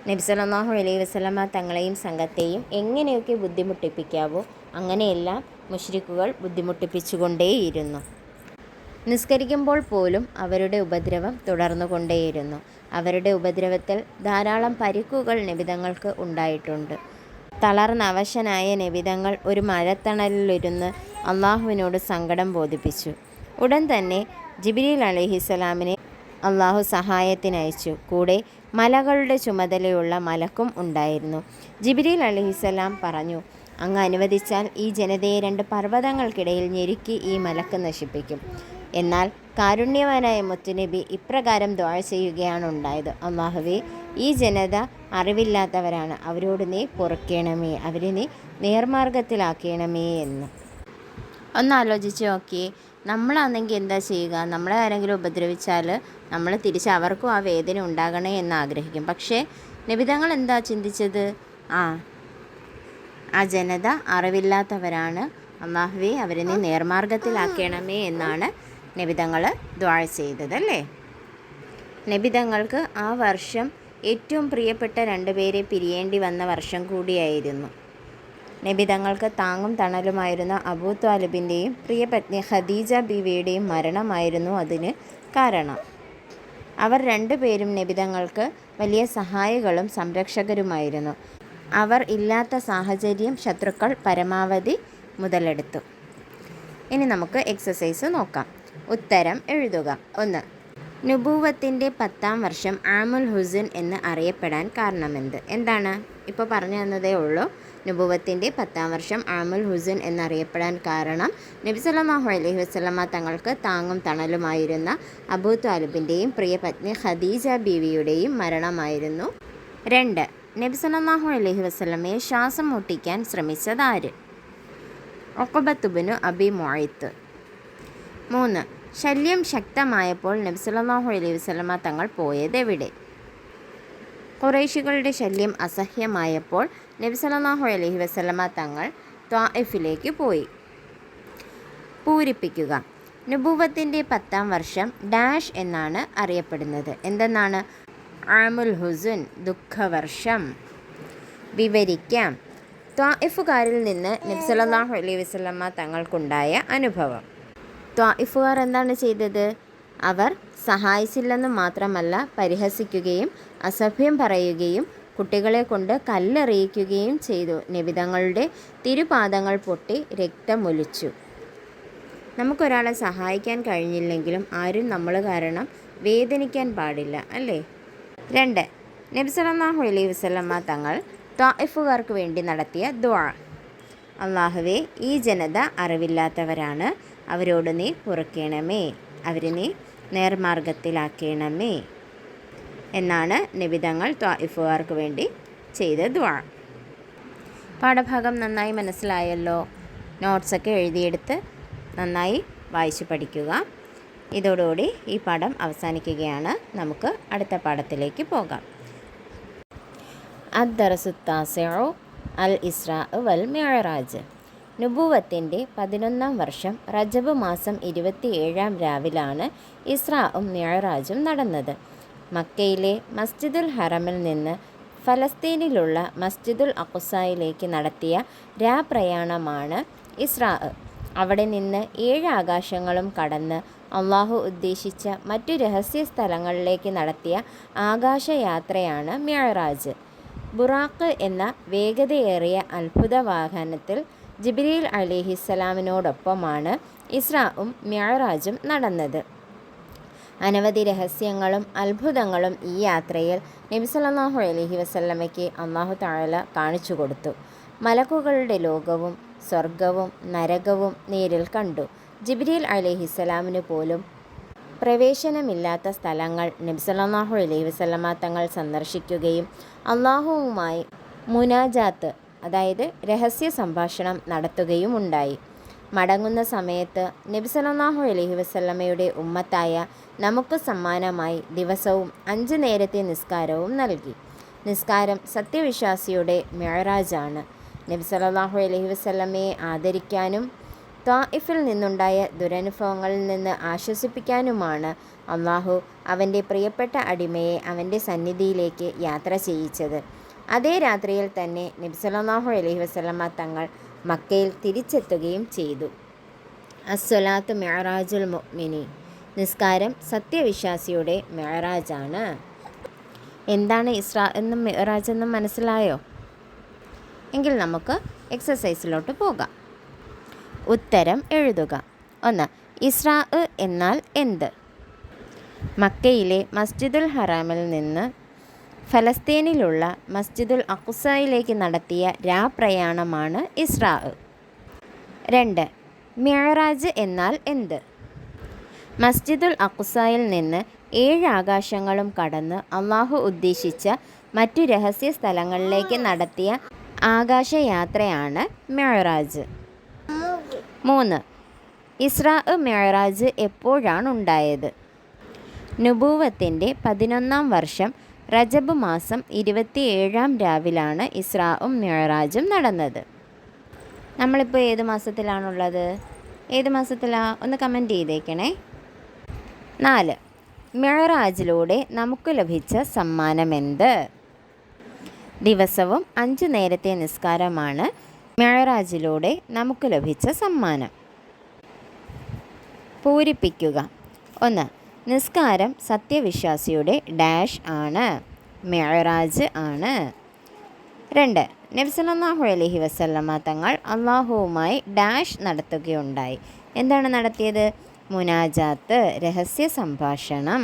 നബി സല്ലല്ലാഹു അലൈഹി വസല്ലമ തങ്ങളെയും സംഘത്തെയും എങ്ങനെയൊക്കെ ബുദ്ധിമുട്ടിപ്പിക്കാവോ അങ്ങനെയെല്ലാം മുശ്രിക്കുകൾ ബുദ്ധിമുട്ടിപ്പിച്ചുകൊണ്ടേയിരുന്നു. നിസ്കരിക്കുമ്പോൾ പോലും അവരുടെ ഉപദ്രവം തുടർന്നുകൊണ്ടേയിരുന്നു. അവരുടെ ഉപദ്രവത്തിൽ ധാരാളം പരിക്കുകൾ നബിതങ്ങൾക്ക് ഉണ്ടായിട്ടുണ്ട്. തളർന്ന അവശനായ നബിതങ്ങൾ ഒരു മരത്തണലിലിരുന്ന് അള്ളാഹുവിനോട് സങ്കടം ബോധിപ്പിച്ചു. ഉടൻ തന്നെ ജിബ്രീൽ അലൈഹിസ്സലാമിനെ അള്ളാഹു സഹായത്തിനയച്ചു. കൂടെ മലകളുടെ ചുമതലയുള്ള മലക്കും ഉണ്ടായിരുന്നു. ജിബ്രീൽ അലൈഹിസ്സലാം പറഞ്ഞു, അങ്ങ് അനുവദിച്ചാൽ ഈ ജനതയെ 2 പർവ്വതങ്ങൾക്കിടയിൽ ഞെരുക്കി ഈ മലക്ക് നശിപ്പിക്കും. എന്നാൽ കാരുണ്യവാനായ മുത്തുനബി ഇപ്രകാരം ദുആ ചെയ്യുകയാണ് ഉണ്ടായത്: അല്ലാഹുവേ, ഈ ജനത അറിവില്ലാത്തവരാണ്, അവരോട് നീ പൊറുക്കണമേ, അവരെ നീ നേർമാർഗത്തിലാക്കണമേ എന്ന്. ഒന്നാലോചിച്ച് നോക്കിയേ, നമ്മളാണെങ്കിൽ എന്താ ചെയ്യുക? നമ്മളെ ആരെങ്കിലും ഉപദ്രവിച്ചാൽ നമ്മൾ തിരിച്ച് അവർക്കും ആ വേദന ഉണ്ടാകണേ എന്ന് ആഗ്രഹിക്കും. പക്ഷേ നബിതങ്ങൾ എന്താ ചിന്തിച്ചത്? ആ ജനത അറിവില്ലാത്തവരാണ്, അല്ലാഹുവേ, അവരെ നീ നേർമാർഗത്തിലാക്കണമേ എന്നാണ് നബിതങ്ങൾ ദുആ ചെയ്തതല്ലേ. നബിതങ്ങൾക്ക് ആ വർഷം ഏറ്റവും പ്രിയപ്പെട്ട 2 പേരെ പിരിയേണ്ടി വന്ന വർഷം കൂടിയായിരുന്നു. നബിതങ്ങൾക്ക് താങ്ങും തണലുമായിരുന്ന അബൂ ത്വാലിബിൻ്റെയും പ്രിയപത്നി ഖദീജ ബീവിയുടെയും മരണമായിരുന്നു അതിന് കാരണം. അവർ 2 പേരും നബിതങ്ങൾക്ക് വലിയ സഹായികളും സംരക്ഷകരുമായിരുന്നു. അവർ ഇല്ലാത്ത സാഹചര്യം ശത്രുക്കൾ പരമാവധി മുതലെടുത്തു. ഇനി നമുക്ക് എക്സസൈസ് നോക്കാം. ഉത്തരം എഴുതുക. 1. നുബൂവത്തിൻ്റെ 10ാം വർഷം ആമുൽ ഹുസ്ൻ എന്ന് അറിയപ്പെടാൻ കാരണമെന്ത്? എന്താണ്? ഇപ്പോൾ പറഞ്ഞു തന്നതേ ഉള്ളൂ. നുബൂവത്തിൻ്റെ 10ാം വർഷം ആമുൽ ഹുസ്ൻ എന്നറിയപ്പെടാൻ കാരണം നബി സല്ലല്ലാഹു അലൈഹി വസല്ലമ തങ്ങൾക്ക് താങ്ങും തണലുമായിരുന്ന അബൂ ത്വാലിബിൻ്റെയും പ്രിയപത്നി ഖദീജ ബീവിയുടെയും മരണമായിരുന്നു. 2. നബി സല്ലല്ലാഹു അലൈഹി വസല്ലമയെ ശ്വാസം മുട്ടിക്കാൻ ശ്രമിച്ചതാര്? ഉഖബത്ത് ഇബ്നു അബി മുഅയ്ത്ത്. 3. ശല്യം ശക്തമായപ്പോൾ നബി സല്ലല്ലാഹു അലൈഹി വസല്ലമ തങ്ങൾ പോയതെവിടെ? ഖുറൈശികളുടെ ശല്യം അസഹ്യമായപ്പോൾ നബി സല്ലല്ലാഹു അലൈഹി വസല്ലമ തങ്ങൾ ത്വാഇഫിലേക്ക് പോയി. പൂരിപ്പിക്കുക. നുബുവത്തിൻ്റെ 10ാം വർഷം ഡാഷ് എന്നാണ് അറിയപ്പെടുന്നത്. എന്തെന്നാണ്? ആമുൽ ഹുസ്ൻ, ദുഃഖവർഷം. വിവരിക്കാം. ത്വാഇഫുകാരിൽ നിന്ന് നബി സല്ലല്ലാഹു അലൈഹി വസല്ലമ തങ്ങൾക്കുണ്ടായ അനുഭവം. ത്വാഇഫുകാർ എന്താണ് ചെയ്തത്? അവർ സഹായിച്ചില്ലെന്ന് മാത്രമല്ല, പരിഹസിക്കുകയും അസഭ്യം പറയുകയും കുട്ടികളെ കൊണ്ട് കല്ലെറിയിക്കുകയും ചെയ്തു. നബിതങ്ങളുടെ തിരുപാദങ്ങൾ പൊട്ടി രക്തമൊലിച്ചു. നമുക്കൊരാളെ സഹായിക്കാൻ കഴിഞ്ഞില്ലെങ്കിലും ആരും നമ്മൾ കാരണം വേദനിക്കാൻ പാടില്ല, അല്ലേ? 2. നബി സല്ലല്ലാഹു അലൈഹി വസല്ലമ തങ്ങൾ ത്വാഇഫുകാർക്ക് വേണ്ടി നടത്തിയ ദുആ. അല്ലാഹുവേ, ഈ ജനത അറിവില്ലാത്തവരാണ്, അവരോട് നീ പൊറുക്കണമേ, അവരെ നീ നേർമാർഗത്തിലാക്കണമേ എന്നാണ് നബിതങ്ങൾ ത്വാഇഫുകാർക്ക് വേണ്ടി ചെയ്ത ദുആ. പാഠഭാഗം നന്നായി മനസ്സിലായല്ലോ. നോട്ട്സൊക്കെ എഴുതിയെടുത്ത് നന്നായി വായിച്ചു പഠിക്കുക. ഇതോടുകൂടി ഈ പാഠം അവസാനിക്കുകയാണ്. നമുക്ക് അടുത്ത പാഠത്തിലേക്ക് പോകാം. അദ്ദർസുത്താസിഉ അൽ ഇസ്രാ വൽ മിഅ്റാജ്. നുബുവത്തിൻ്റെ 11ാം വർഷം റജബ് മാസം 27-ാം രാവിലാണ് ഇസ്രാഉം മിഅ്റാജും നടന്നത്. മക്കയിലെ മസ്ജിദുൽ ഹറമിൽ നിന്ന് ഫലസ്തീനിലുള്ള മസ്ജിദുൽ അഖ്സയിലേക്ക് നടത്തിയ രാപ്രയാണമാണ് ഇസ്രാ. അവിടെ നിന്ന് 7 ആകാശങ്ങളും കടന്ന് അള്ളാഹു ഉദ്ദേശിച്ച മറ്റു രഹസ്യ സ്ഥലങ്ങളിലേക്ക് നടത്തിയ ആകാശയാത്രയാണ് മിഅ്റാജ്. ബുറാഖ് എന്ന വേഗതയേറിയ അത്ഭുത വാഹനത്തിൽ ജിബ്രീൽ അലൈഹിസ്സലാമിനോടൊപ്പമാണ് ഇസ്രാഉം മിഅ്റാജും നടന്നത്. അനവധി രഹസ്യങ്ങളും അത്ഭുതങ്ങളും ഈ യാത്രയിൽ നബി സല്ലല്ലാഹു അലൈഹി വസല്ലമയ്ക്ക് അല്ലാഹു തആല കാണിച്ചു കൊടുത്തു. മലക്കുകളുടെ ലോകവും സ്വർഗവും നരകവും നേരിൽ കണ്ടു. ജിബ്രീൽ അലൈഹിസ്സലാമിന് പോലും പ്രവേശനമില്ലാത്ത സ്ഥലങ്ങൾ നബി സല്ലല്ലാഹു അലൈഹി വസല്ലമ തങ്ങൾ സന്ദർശിക്കുകയും അള്ളാഹുവുമായി മുനാജാത്ത്, അതായത് രഹസ്യ സംഭാഷണം നടത്തുകയും ഉണ്ടായി. മടങ്ങുന്ന സമയത്ത് നബി സല്ലല്ലാഹു അലൈഹി വസല്ലമയുടെ ഉമ്മത്തായ നമുക്ക് സമ്മാനമായി ദിവസവും 5 നേരത്തെ നിസ്കാരവും നൽകി. നിസ്കാരം സത്യവിശ്വാസിയുടെ മിഅ്റാജാണ്. നബി സല്ലല്ലാഹു അലൈഹി വസല്ലമയെ ആദരിക്കാനും ത്വാഇഫിൽ നിന്നുണ്ടായ ദുരനുഭവങ്ങളിൽ നിന്ന് ആശ്വസിപ്പിക്കാനുമാണ് അള്ളാഹു അവൻ്റെ പ്രിയപ്പെട്ട അടിമയെ അവൻ്റെ സന്നിധിയിലേക്ക് യാത്ര ചെയ്യിച്ചത്. അതേ രാത്രിയിൽ തന്നെ നബി സല്ലല്ലാഹു അലൈഹി വസല്ലമ തങ്ങൾ മക്കയിൽ തിരിച്ചെത്തുകയും ചെയ്തു. അസ്സലാത്തു മിഅ്റാജുൽ മുഅ്മിനി, നിസ്കാരം സത്യവിശ്വാസിയുടെ മിഅ്റാജാണ്. എന്താണ് ഇസ്രാ എന്നും മിഅ്റാജ് എന്നും മനസ്സിലായോ? എങ്കിൽ നമുക്ക് എക്സസൈസിലോട്ട് പോകാം. ഉത്തരം എഴുതുക. 1. ഇസ്രാ എന്നാൽ എന്ത്? മക്കയിലെ മസ്ജിദുൽ ഹറാമിൽ നിന്ന് ഫലസ്തീനിലുള്ള മസ്ജിദുൽ അഖ്സയിലേക്ക് നടത്തിയ രാപ്രയാണമാണ് ഇസ്രാ. 2. മിഅ്റാജ് എന്നാൽ എന്ത്? മസ്ജിദുൽ അഖ്സയിൽ നിന്ന് 7 ആകാശങ്ങളും കടന്ന് അള്ളാഹു ഉദ്ദേശിച്ച മറ്റു രഹസ്യ സ്ഥലങ്ങളിലേക്ക് നടത്തിയ ആകാശയാത്രയാണ് മിഅ്റാജ്. 3. ഇസ്രാ മിഅ്റാജ് എപ്പോഴാണ് ഉണ്ടായത്? നുബൂവത്തിൻ്റെ 11-ാം വർഷം റജബ് മാസം 27-ാം രാവിലാണ് ഇസ്രാഉം മിഅ്റാജും നടന്നത്. നമ്മളിപ്പോൾ ഏത് മാസത്തിലാണുള്ളത്? ഏത് മാസത്തിലാണ്? ഒന്ന് കമൻറ്റ് ചെയ്തേക്കണേ. 4. മിഅ്റാജിലൂടെ നമുക്ക് ലഭിച്ച സമ്മാനമെന്ത്? ദിവസവും 5 നേരത്തെ നിസ്കാരമാണ് മിഅ്റാജിലൂടെ നമുക്ക് ലഭിച്ച സമ്മാനം. പൂരിപ്പിക്കുക. 1. നിസ്കാരം സത്യവിശ്വാസിയുടെ ഡാഷ് ആണ്, മിഅ്റാജ് ആണ്. 2. നബി സല്ലല്ലാഹു അലൈഹി വസല്ലമ തങ്ങൾ അള്ളാഹുവുമായി ഡാഷ് നടത്തുകയുണ്ടായി. എന്താണ് നടത്തിയത്? മുനാജാത്ത്, രഹസ്യ സംഭാഷണം.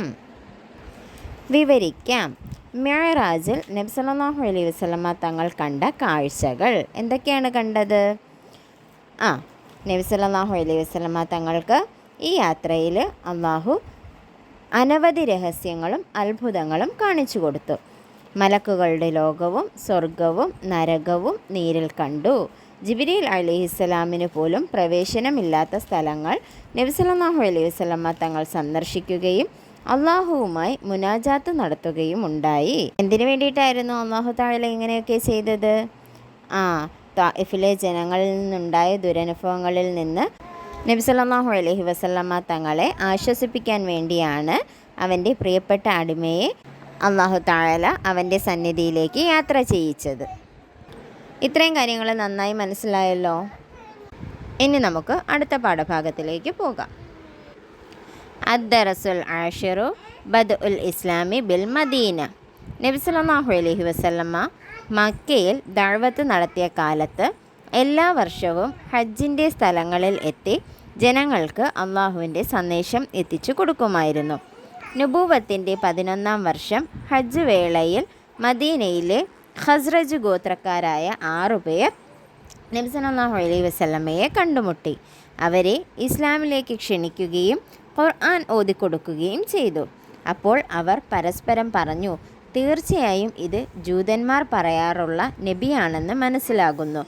വിവരിക്കാം. മിഅ്റാജിൽ നബി സല്ലല്ലാഹു അലൈഹി വസല്ലമ തങ്ങൾ കണ്ട കാഴ്ചകൾ എന്തൊക്കെയാണ് കണ്ടത്? നബി സല്ലല്ലാഹു അലൈഹി വസല്ലമ തങ്ങൾക്ക് ഈ യാത്രയിൽ അള്ളാഹു അനവധി രഹസ്യങ്ങളും അത്ഭുതങ്ങളും കാണിച്ചു കൊടുത്തു. മലക്കുകളുടെ ലോകവും സ്വർഗവും നരകവും നേരിൽ കണ്ടു. ജിബ്രീൽ അലൈഹിസ്സലാമിന് പോലും പ്രവേശനമില്ലാത്ത സ്ഥലങ്ങൾ നബി സല്ലല്ലാഹു അലൈഹി വസല്ലമ തങ്ങൾ സന്ദർശിക്കുകയും അള്ളാഹുവുമായി മുനാജാത്ത് നടത്തുകയും ഉണ്ടായി. എന്തിനു വേണ്ടിയിട്ടായിരുന്നു അള്ളാഹു തആല ഇങ്ങനെയൊക്കെ ചെയ്തത്? ത്വാഇഫിലെ ജനങ്ങളിൽ നിന്നുണ്ടായ ദുരനുഭവങ്ങളിൽ നിന്ന് നബി സല്ലല്ലാഹു അലൈഹി വസല്ലമ തങ്ങളെ ആശ്വസിപ്പിക്കാൻ വേണ്ടിയാണ് അവൻ്റെ പ്രിയപ്പെട്ട അടിമയെ അള്ളാഹു തആല അവൻ്റെ സന്നിധിയിലേക്ക് യാത്ര ചെയ്യിച്ചത്. ഇത്രയും കാര്യങ്ങൾ നന്നായി മനസ്സിലായല്ലോ. ഇനി നമുക്ക് അടുത്ത പാഠഭാഗത്തിലേക്ക് പോകാം. അദ്ദറസുൽ ആഷിറു ബദ്ഉൽ ഇസ്ലാമി ബിൽ മദീന. നബി സല്ലല്ലാഹു അലൈഹി വസല്ലമ മക്കയിൽ ദഅവത്ത് നടത്തിയ കാലത്ത് എല്ലാ വർഷവും ഹജ്ജിൻ്റെ സ്ഥലങ്ങളിൽ എത്തി ജനങ്ങൾക്ക് അള്ളാഹുവിൻ്റെ സന്ദേശം എത്തിച്ചു കൊടുക്കുമായിരുന്നു. നുബൂവത്തിൻ്റെ 11-ാം വർഷം ഹജ്ജ് വേളയിൽ മദീനയിലെ ഖസ്റജ് ഗോത്രക്കാരായ 6 പേർ നബി സല്ലല്ലാഹു അലൈഹി വസല്ലമയെ കണ്ടുമുട്ടി. അവരെ ഇസ്ലാമിലേക്ക് ക്ഷണിക്കുകയും ഖുർആൻ ഓതിക്കൊടുക്കുകയും ചെയ്തു. അപ്പോൾ അവർ പരസ്പരം പറഞ്ഞു, തീർച്ചയായും ഇത് ജൂതന്മാർ പറയാറുള്ള നബിയാണെന്ന് മനസ്സിലാകുന്നു.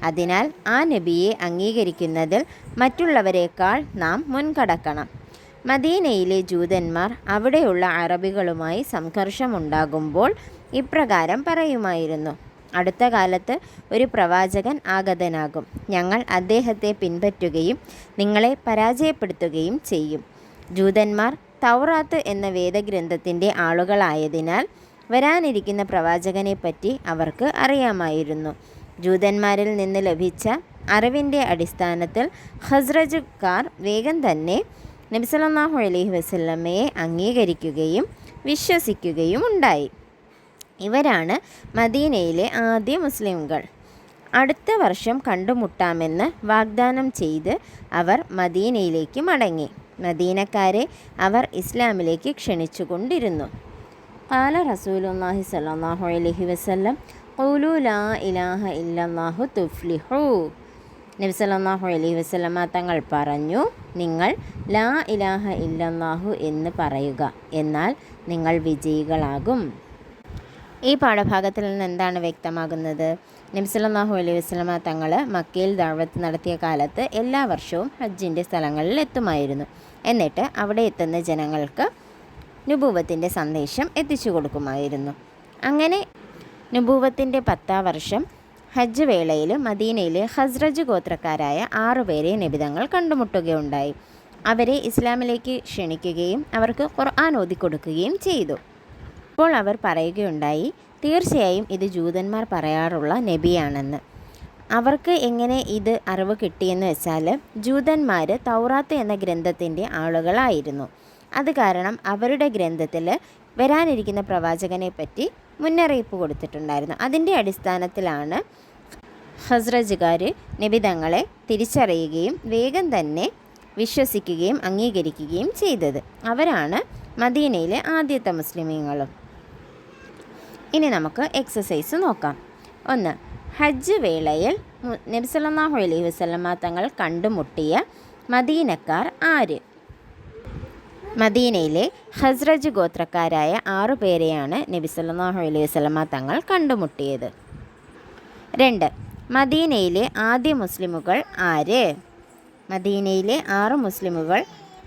അതിനാൽ ആ നബിയെ അംഗീകരിക്കുന്നതിൽ മറ്റുള്ളവരെക്കാൾ നാം മുൻകടക്കണം. മദീനയിലെ ജൂതന്മാർ അവിടെയുള്ള അറബികളുമായി സംഘർഷമുണ്ടാകുമ്പോൾ ഇപ്രകാരം പറയുമായിരുന്നു: അടുത്ത കാലത്ത് ഒരു പ്രവാചകൻ ആഗതനാകും. ഞങ്ങൾ അദ്ദേഹത്തെ പിൻപറ്റുകയും നിങ്ങളെ പരാജയപ്പെടുത്തുകയും ചെയ്യും. ജൂതന്മാർ തൗറാത്ത് എന്ന വേദഗ്രന്ഥത്തിൻ്റെ ആളുകളായതിനാൽ വരാനിരിക്കുന്ന പ്രവാചകനെപ്പറ്റി അവർക്ക് അറിയാമായിരുന്നു. ജൂതന്മാരിൽ നിന്ന് ലഭിച്ച അറിവിൻ്റെ അടിസ്ഥാനത്തിൽ ഖസ്റജുകാർ വേഗം തന്നെ നബി സല്ലല്ലാഹു അലൈഹി വസല്ലമയെ അംഗീകരിക്കുകയും വിശ്വസിക്കുകയും ഉണ്ടായി. ഇവരാണ് മദീനയിലെ ആദ്യ മുസ്ലിംകൾ. അടുത്ത വർഷം കണ്ടുമുട്ടാമെന്ന് വാഗ്ദാനം ചെയ്ത് അവർ മദീനയിലേക്ക് മടങ്ങി. മദീനക്കാരെ അവർ ഇസ്ലാമിലേക്ക് ക്ഷണിച്ചുകൊണ്ടിരുന്നു. ഖാല റസൂലുള്ളാഹി സ്വല്ലല്ലാഹു അലൈഹി വസല്ലം ഖൂലു ലാ ഇലാഹ ഇല്ലല്ലാഹു തുഫ്ലിഹു. നബി സല്ലല്ലാഹു അലൈഹി വസല്ലമ തങ്ങൾ പറഞ്ഞു, നിങ്ങൾ ലാ ഇലാഹ ഇല്ലല്ലാഹു എന്ന് പറയുക, എന്നാൽ നിങ്ങൾ വിജയികളാകും. ഈ പാഠഭാഗത്തിൽ നിന്ന് എന്താണ് വ്യക്തമാകുന്നത്? നബി സല്ലല്ലാഹു അലൈഹി വസല്ലമ തങ്ങൾ മക്കയിൽ ദഅവത്ത് നടത്തിയ കാലത്ത് എല്ലാ വർഷവും ഹജ്ജിൻ്റെ സ്ഥലങ്ങളിൽ എത്തുമായിരുന്നു. എന്നിട്ട് അവിടെ എത്തുന്ന ജനങ്ങൾക്ക് നുബൂവത്തിൻ്റെ സന്ദേശം എത്തിച്ചു കൊടുക്കുമായിരുന്നു. അങ്ങനെ നുബൂവത്തിൻ്റെ 10ാം വർഷം ഹജ്ജ് വേളയിൽ മദീനയിലെ ഖസ്റജ് ഗോത്രക്കാരായ 6 പേരെ നബി തങ്ങൾ കണ്ടുമുട്ടുകയുണ്ടായി. അവരെ ഇസ്ലാമിലേക്ക് ക്ഷണിക്കുകയും അവർക്ക് ഖുർആൻ ഓതിക്കൊടുക്കുകയും ചെയ്തു. അപ്പോൾ അവർ പറയുകയുണ്ടായി, തീർച്ചയായും ഇത് ജൂതന്മാർ പറയാറുള്ള നബിയാണെന്ന്. അവർക്ക് എങ്ങനെ ഇത് അറിവ് കിട്ടിയെന്ന് വെച്ചാൽ, ജൂതന്മാർ തൗറാത്ത് എന്ന ഗ്രന്ഥത്തിൻ്റെ ആളുകളായിരുന്നു. അത് കാരണം അവരുടെ ഗ്രന്ഥത്തിൽ വരാനിരിക്കുന്ന പ്രവാചകനെ പറ്റി മുന്നറിയിപ്പ് കൊടുത്തിട്ടുണ്ടായിരുന്നു. അതിൻ്റെ അടിസ്ഥാനത്തിലാണ് ഖസ്റജുകാർ നബി തങ്ങളെ തിരിച്ചറിയുകയും വേഗം തന്നെ വിശ്വസിക്കുകയും അംഗീകരിക്കുകയും ചെയ്തത്. അവരാണ് മദീനയിലെ ആദ്യത്തെ മുസ്ലിമീങ്ങളും. ഇനി നമുക്ക് എക്സസൈസ് നോക്കാം. 1. ഹജ്ജ് വേളയിൽ നബി സല്ലല്ലാഹു അലൈഹി വസല്ലമ തങ്ങൾ കണ്ടുമുട്ടിയ മദീനക്കാർ ആര്? മദീനയിലെ ഖസ്റജ് ഗോത്രക്കാരായ 6 പേരെയാണ് നബി സല്ലല്ലാഹു അലൈഹി വസല്ലമ തങ്ങൾ കണ്ടുമുട്ടിയത്. 2. മദീനയിലെ ആദ്യ മുസ്ലിമുകൾ ആര്? മദീനയിലെ 6 മുസ്ലിമുകൾ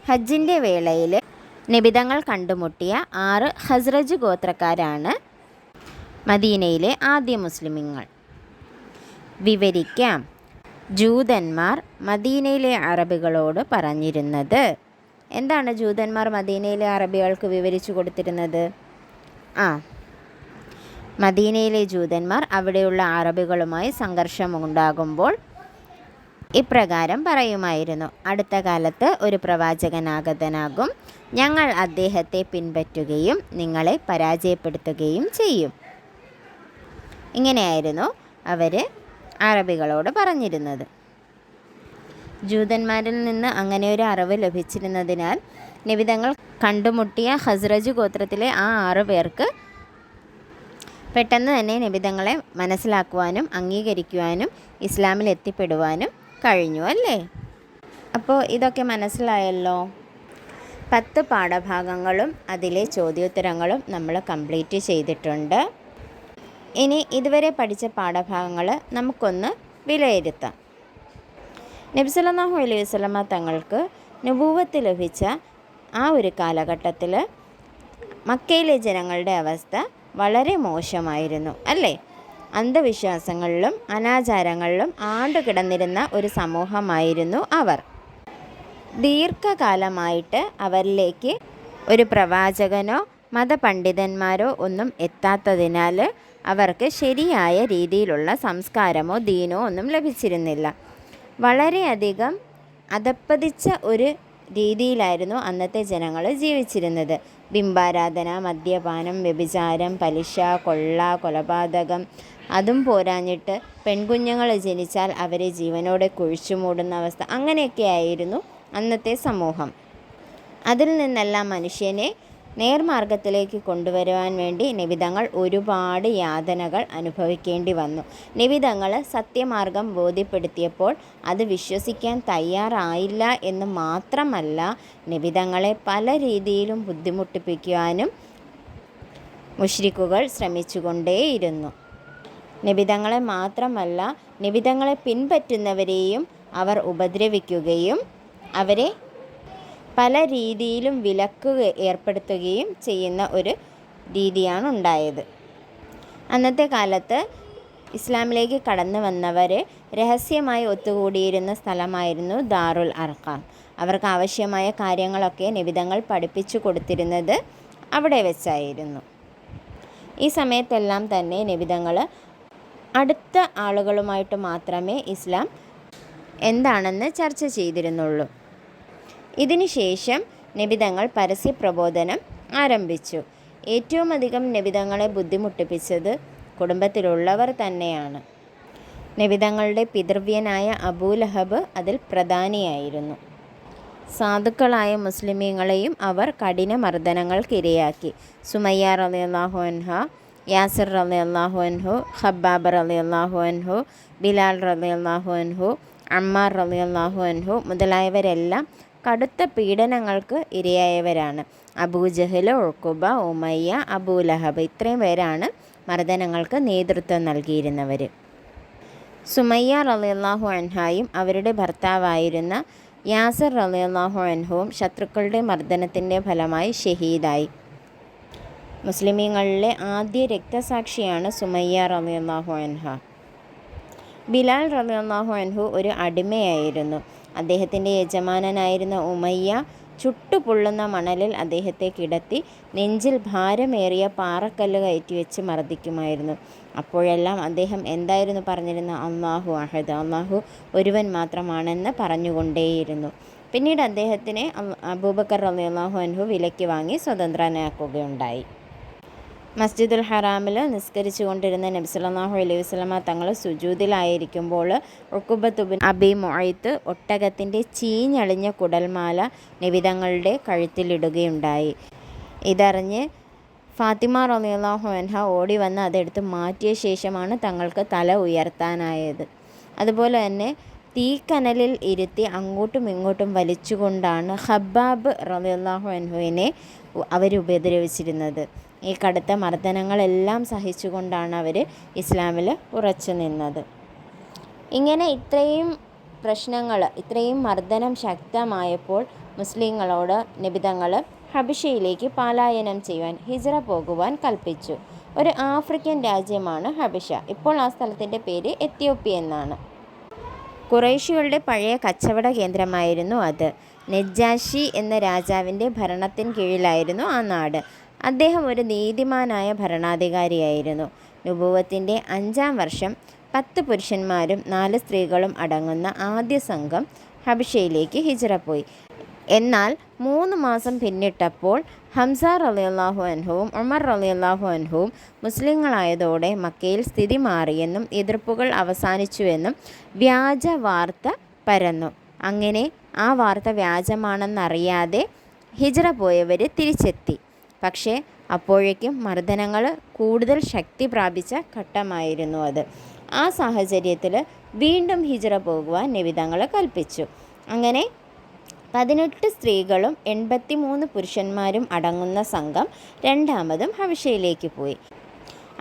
ഹജ്ജിൻ്റെ വേളയിൽ നബി തങ്ങൾ കണ്ടുമുട്ടിയ 6 ഖസ്റജ് ഗോത്രക്കാരാണ് മദീനയിലെ ആദ്യ മുസ്ലിമീങ്ങൾ. വിവരിക്കാം. ജൂതന്മാർ മദീനയിലെ അറബികളോട് പറഞ്ഞിരുന്നത് എന്താണ്? ജൂതന്മാർ മദീനയിലെ അറബികൾക്ക് വിവരിച്ചു കൊടുത്തിരുന്നത്? മദീനയിലെ ജൂതന്മാർ അവിടെയുള്ള അറബികളുമായി സംഘർഷമുണ്ടാകുമ്പോൾ ഇപ്രകാരം പറയുമായിരുന്നു: അടുത്ത കാലത്ത് ഒരു പ്രവാചകനാഗതനാകും, ഞങ്ങൾ അദ്ദേഹത്തെ പിൻപറ്റുകയും നിങ്ങളെ പരാജയപ്പെടുത്തുകയും ചെയ്യും. ഇങ്ങനെയായിരുന്നു അവർ അറബികളോട് പറഞ്ഞിരുന്നത്. ജൂതന്മാരിൽ നിന്ന് അങ്ങനെ ഒരു അറിവ് ലഭിച്ചിരുന്നതിനാൽ നബി തങ്ങൾ കണ്ടുമുട്ടിയ ഖസ്റജ് ഗോത്രത്തിലെ ആ 6 പേർക്ക് പെട്ടെന്ന് തന്നെ നബി തങ്ങളെ മനസ്സിലാക്കുവാനും അംഗീകരിക്കുവാനും ഇസ്ലാമിൽ എത്തിപ്പെടുവാനും കഴിഞ്ഞു, അല്ലേ? അപ്പോൾ ഇതൊക്കെ മനസ്സിലായല്ലോ. 10 പാഠഭാഗങ്ങളും അതിലെ ചോദ്യോത്തരങ്ങളും നമ്മൾ കംപ്ലീറ്റ് ചെയ്തിട്ടുണ്ട്. ഇനി ഇതുവരെ പഠിച്ച പാഠഭാഗങ്ങൾ നമുക്കൊന്ന് വിലയിരുത്താം. നബി സല്ലല്ലാഹു അലൈഹി വസല്ലമ തങ്ങൾക്ക് നുബൂവത്ത് ലഭിച്ച ആ ഒരു കാലഘട്ടത്തിൽ മക്കയിലെ ജനങ്ങളുടെ അവസ്ഥ വളരെ മോശമായിരുന്നു, അല്ലേ? അന്ധവിശ്വാസങ്ങളിലും അനാചാരങ്ങളിലും ആണ്ടുകിടന്നിരുന്ന ഒരു സമൂഹമായിരുന്നു അവർ. ദീർഘകാലമായിട്ട് അവരിലേക്ക് ഒരു പ്രവാചകനോ മതപണ്ഡിതന്മാരോ ഒന്നും എത്താത്തതിനാൽ അവർക്ക് ശരിയായ രീതിയിലുള്ള സംസ്കാരമോ ദീനോ ഒന്നും ലഭിച്ചിരുന്നില്ല. വളരെയധികം അധപ്പതിച്ച ഒരു രീതിയിലായിരുന്നു അന്നത്തെ ജനങ്ങൾ ജീവിച്ചിരുന്നത്. ബിംബാരാധന, മദ്യപാനം, വ്യഭിചാരം, പലിശ, കൊള്ള, കൊലപാതകം, അതും പോരാഞ്ഞിട്ട് പെൺകുഞ്ഞുങ്ങൾ ജനിച്ചാൽ അവരെ ജീവനോടെ കുഴിച്ചുമൂടുന്ന അവസ്ഥ, അങ്ങനെയൊക്കെയായിരുന്നു അന്നത്തെ സമൂഹം. അതിൽ നിന്നെല്ലാം മനുഷ്യനെ നേർമാർഗത്തിലേക്ക് കൊണ്ടുവരുവാൻ വേണ്ടി നബി തങ്ങൾ ഒരുപാട് യാതനകൾ അനുഭവിക്കേണ്ടി വന്നു. നബി തങ്ങൾ സത്യമാർഗം ബോധ്യപ്പെടുത്തിയപ്പോൾ അത് വിശ്വസിക്കാൻ തയ്യാറായില്ല എന്ന് മാത്രമല്ല, നബി തങ്ങളെ പല രീതിയിലും ബുദ്ധിമുട്ടിപ്പിക്കുവാനും മുശ്രിക്കുകൾ ശ്രമിച്ചുകൊണ്ടേയിരുന്നു. നബി തങ്ങളെ മാത്രമല്ല, നബി തങ്ങളെ പിൻപറ്റുന്നവരെയും അവർ ഉപദ്രവിക്കുകയും അവരെ പല രീതിയിലും വിലക്ക് ഏർപ്പെടുത്തുകയും ചെയ്യുന്ന ഒരു രീതിയാണ് ഉണ്ടായത്. അന്നത്തെ കാലത്ത് ഇസ്ലാമിലേക്ക് കടന്നു വന്നവർ രഹസ്യമായി ഒത്തുകൂടിയിരുന്ന സ്ഥലമായിരുന്നു ദാറുൽ അർഖാം. അവർക്ക് ആവശ്യമായ കാര്യങ്ങളൊക്കെ നബി തങ്ങൾ പഠിപ്പിച്ചു കൊടുത്തിരുന്നത് അവിടെ വെച്ചായിരുന്നു. ഈ സമയത്തെല്ലാം തന്നെ നബി തങ്ങൾ അടുത്ത ആളുകളുമായിട്ട് മാത്രമേ ഇസ്ലാം എന്താണെന്ന് ചർച്ച ചെയ്തിരുന്നുള്ളൂ. ഇതിനുശേഷം നബിതങ്ങൾ പരസ്യ പ്രബോധനം ആരംഭിച്ചു. ഏറ്റവും അധികം നബിതങ്ങളെ ബുദ്ധിമുട്ടിപ്പിച്ചത് കുടുംബത്തിലുള്ളവർ തന്നെയാണ്. നബിതങ്ങളുടെ പിതൃവ്യനായ അബൂലഹബ് അതിൽ പ്രധാനിയായിരുന്നു. സാധുക്കളായ മുസ്ലിമീങ്ങളെയും അവർ കഠിന മർദ്ദനങ്ങൾക്കിരയാക്കി. സുമയ്യ റളിയല്ലാഹു അൻഹ, യാസിർ റളിയല്ലാഹു അൻഹു, ഖബ്ബാബ് റളിയല്ലാഹു അൻഹു, ബിലാൽ റളിയല്ലാഹു അൻഹു, അമ്മാർ റളിയല്ലാഹു അൻഹു മുതലായവരെല്ലാം കടുത്ത പീഡനങ്ങൾക്ക് ഇരയായവരാണ്. അബൂജഹൽ, ഉഖ്ബ, ഉമയ്യ, അബൂലഹബ് ഇത്രയും പേരാണ് മർദ്ദനങ്ങൾക്ക് നേതൃത്വം നൽകിയിരുന്നവർ. സുമയ്യ റളിയല്ലാഹു അൻഹായും അവരുടെ ഭർത്താവായിരുന്ന യാസിർ റളിയല്ലാഹു അൻഹുവും ശത്രുക്കളുടെ മർദ്ദനത്തിൻ്റെ ഫലമായി ഷഹീദായി. മുസ്ലിമീങ്ങളിലെ ആദ്യ രക്തസാക്ഷിയാണ് സുമയ്യ റളിയല്ലാഹു അൻഹ. ബിലാൽ റളിയല്ലാഹു അൻഹു ഒരു അടിമയായിരുന്നു. അദ്ദേഹത്തിൻ്റെ യജമാനനായിരുന്ന ഉമയ്യ ചുട്ടുപൊള്ളുന്ന മണലിൽ അദ്ദേഹത്തെ കിടത്തി നെഞ്ചിൽ ഭാരമേറിയ പാറക്കല്ല് കയറ്റിവെച്ച് മർദ്ദിക്കുമായിരുന്നു. അപ്പോഴെല്ലാം അദ്ദേഹം എന്തായിരുന്നു പറഞ്ഞിരുന്നത്? അല്ലാഹു അഹദ്, അല്ലാഹു ഒരുവൻ മാത്രമാണെന്ന് പറഞ്ഞുകൊണ്ടേയിരുന്നു. പിന്നീട് അദ്ദേഹത്തിനെ അബൂബക്കർ റളിയല്ലാഹു അൻഹു വിലയ്ക്ക് വാങ്ങി സ്വതന്ത്രനാക്കുകയുണ്ടായി. മസ്ജിദുൽ ഹറാമിൽ നിസ്കരിച്ചു കൊണ്ടിരുന്ന നബി സല്ലല്ലാഹു അലൈഹി വസല്ലമ തങ്ങൾ സുജൂദിലായിരിക്കുമ്പോൾ ഉഖ്ബത്ത് ബിൻ അബി മുഅയ്ത്ത് ഒട്ടകത്തിൻ്റെ ചീഞ്ഞളിഞ്ഞ കുടൽമാല നബിതങ്ങളുടെ കഴുത്തിലിടുകയുണ്ടായി. ഇതറിഞ്ഞ് ഫാത്തിമ റളിയല്ലാഹു അൻഹ ഓടി വന്ന് അതെടുത്ത് മാറ്റിയ ശേഷമാണ് തങ്ങൾക്ക് തല ഉയർത്താനായത്. അതുപോലെ തന്നെ തീക്കനലിൽ ഇരുത്തി അങ്ങോട്ടും ഇങ്ങോട്ടും വലിച്ചുകൊണ്ടാണ് ഖബ്ബാബ് റളിയല്ലാഹു അൻഹുവിനെ അവരുപദ്രവിച്ചിരുന്നത്. ഈ കടുത്ത മർദ്ദനങ്ങളെല്ലാം സഹിച്ചുകൊണ്ടാണ് അവർ ഇസ്ലാമിൽ ഉറച്ചു നിന്നത്. ഇങ്ങനെ ഇത്രയും പ്രശ്നങ്ങൾ, ഇത്രയും മർദ്ദനം ശക്തമായപ്പോൾ മുസ്ലിങ്ങളോട് നബിതങ്ങൾ ഹബിഷയിലേക്ക് പലായനം ചെയ്യുവാൻ, ഹിജ്റ പോകുവാൻ കൽപ്പിച്ചു. ഒരു ആഫ്രിക്കൻ രാജ്യമാണ് ഹബിഷ. ഇപ്പോൾ ആ സ്ഥലത്തിൻ്റെ പേര് എത്യോപ്യ എന്നാണ്. ഖുറൈശികളുടെ പഴയ കച്ചവട കേന്ദ്രമായിരുന്നു അത്. നജ്ജാശി എന്ന രാജാവിൻ്റെ ഭരണത്തിന് കീഴിലായിരുന്നു ആ നാട്. അദ്ദേഹം ഒരു നീതിമാനായ ഭരണാധികാരിയായിരുന്നു. നുബുവത്തിൻ്റെ 5-ാം വർഷം 10 പുരുഷന്മാരും 4 സ്ത്രീകളും അടങ്ങുന്ന ആദ്യ സംഘം ഹബിഷയിലേക്ക് ഹിജ്റ പോയി. എന്നാൽ 3 മാസം പിന്നിട്ടപ്പോൾ ഹംസ റളിയല്ലാഹു അൻഹുവും ഉമർ റളിയല്ലാഹു അൻഹുവും മുസ്ലിങ്ങളായതോടെ മക്കയിൽ സ്ഥിതി മാറിയെന്നും എതിർപ്പുകൾ അവസാനിച്ചുവെന്നും വ്യാജ വാർത്ത പരന്നു. അങ്ങനെ ആ വാർത്ത വ്യാജമാണെന്നറിയാതെ ഹിജ്റ പോയവർ തിരിച്ചെത്തി. പക്ഷേ അപ്പോഴേക്കും മർദ്ദനങ്ങൾ കൂടുതൽ ശക്തി പ്രാപിച്ച ഘട്ടമായിരുന്നു അത്. ആ സാഹചര്യത്തിൽ വീണ്ടും ഹിജ്റ പോകുവാൻ നബിതങ്ങൾ കൽപ്പിച്ചു. അങ്ങനെ 18 സ്ത്രീകളും 83 പുരുഷന്മാരും അടങ്ങുന്ന സംഘം രണ്ടാമതും ഹബിഷയിലേക്ക് പോയി.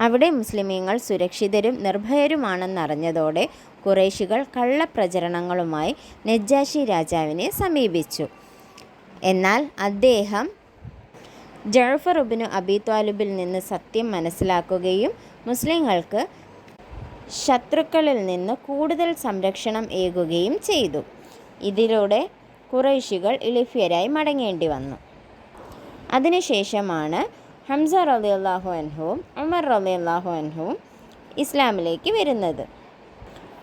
അവിടെ മുസ്ലിമീങ്ങൾ സുരക്ഷിതരും നിർഭയരുമാണെന്നറിഞ്ഞതോടെ ഖുറൈശികൾ കള്ളപ്രചരണങ്ങളുമായി നജ്ജാശി രാജാവിനെ സമീപിച്ചു. എന്നാൽ അദ്ദേഹം ജഅഫർ ഇബ്നു അബി ത്വാലിബിൽ നിന്ന് സത്യം മനസ്സിലാക്കുകയും മുസ്ലിങ്ങൾക്ക് ശത്രുക്കളിൽ നിന്ന് കൂടുതൽ സംരക്ഷണം ഏകുകയും ചെയ്തു. ഇതിലൂടെ ഖുറൈശികൾ ഇളിഭ്യരായി മടങ്ങേണ്ടി വന്നു. അതിനുശേഷമാണ് ഹംസ റളിയല്ലാഹു അൻഹുവും ഉമർ റളിയല്ലാഹു അൻഹുവും ഇസ്ലാമിലേക്ക് വരുന്നത്.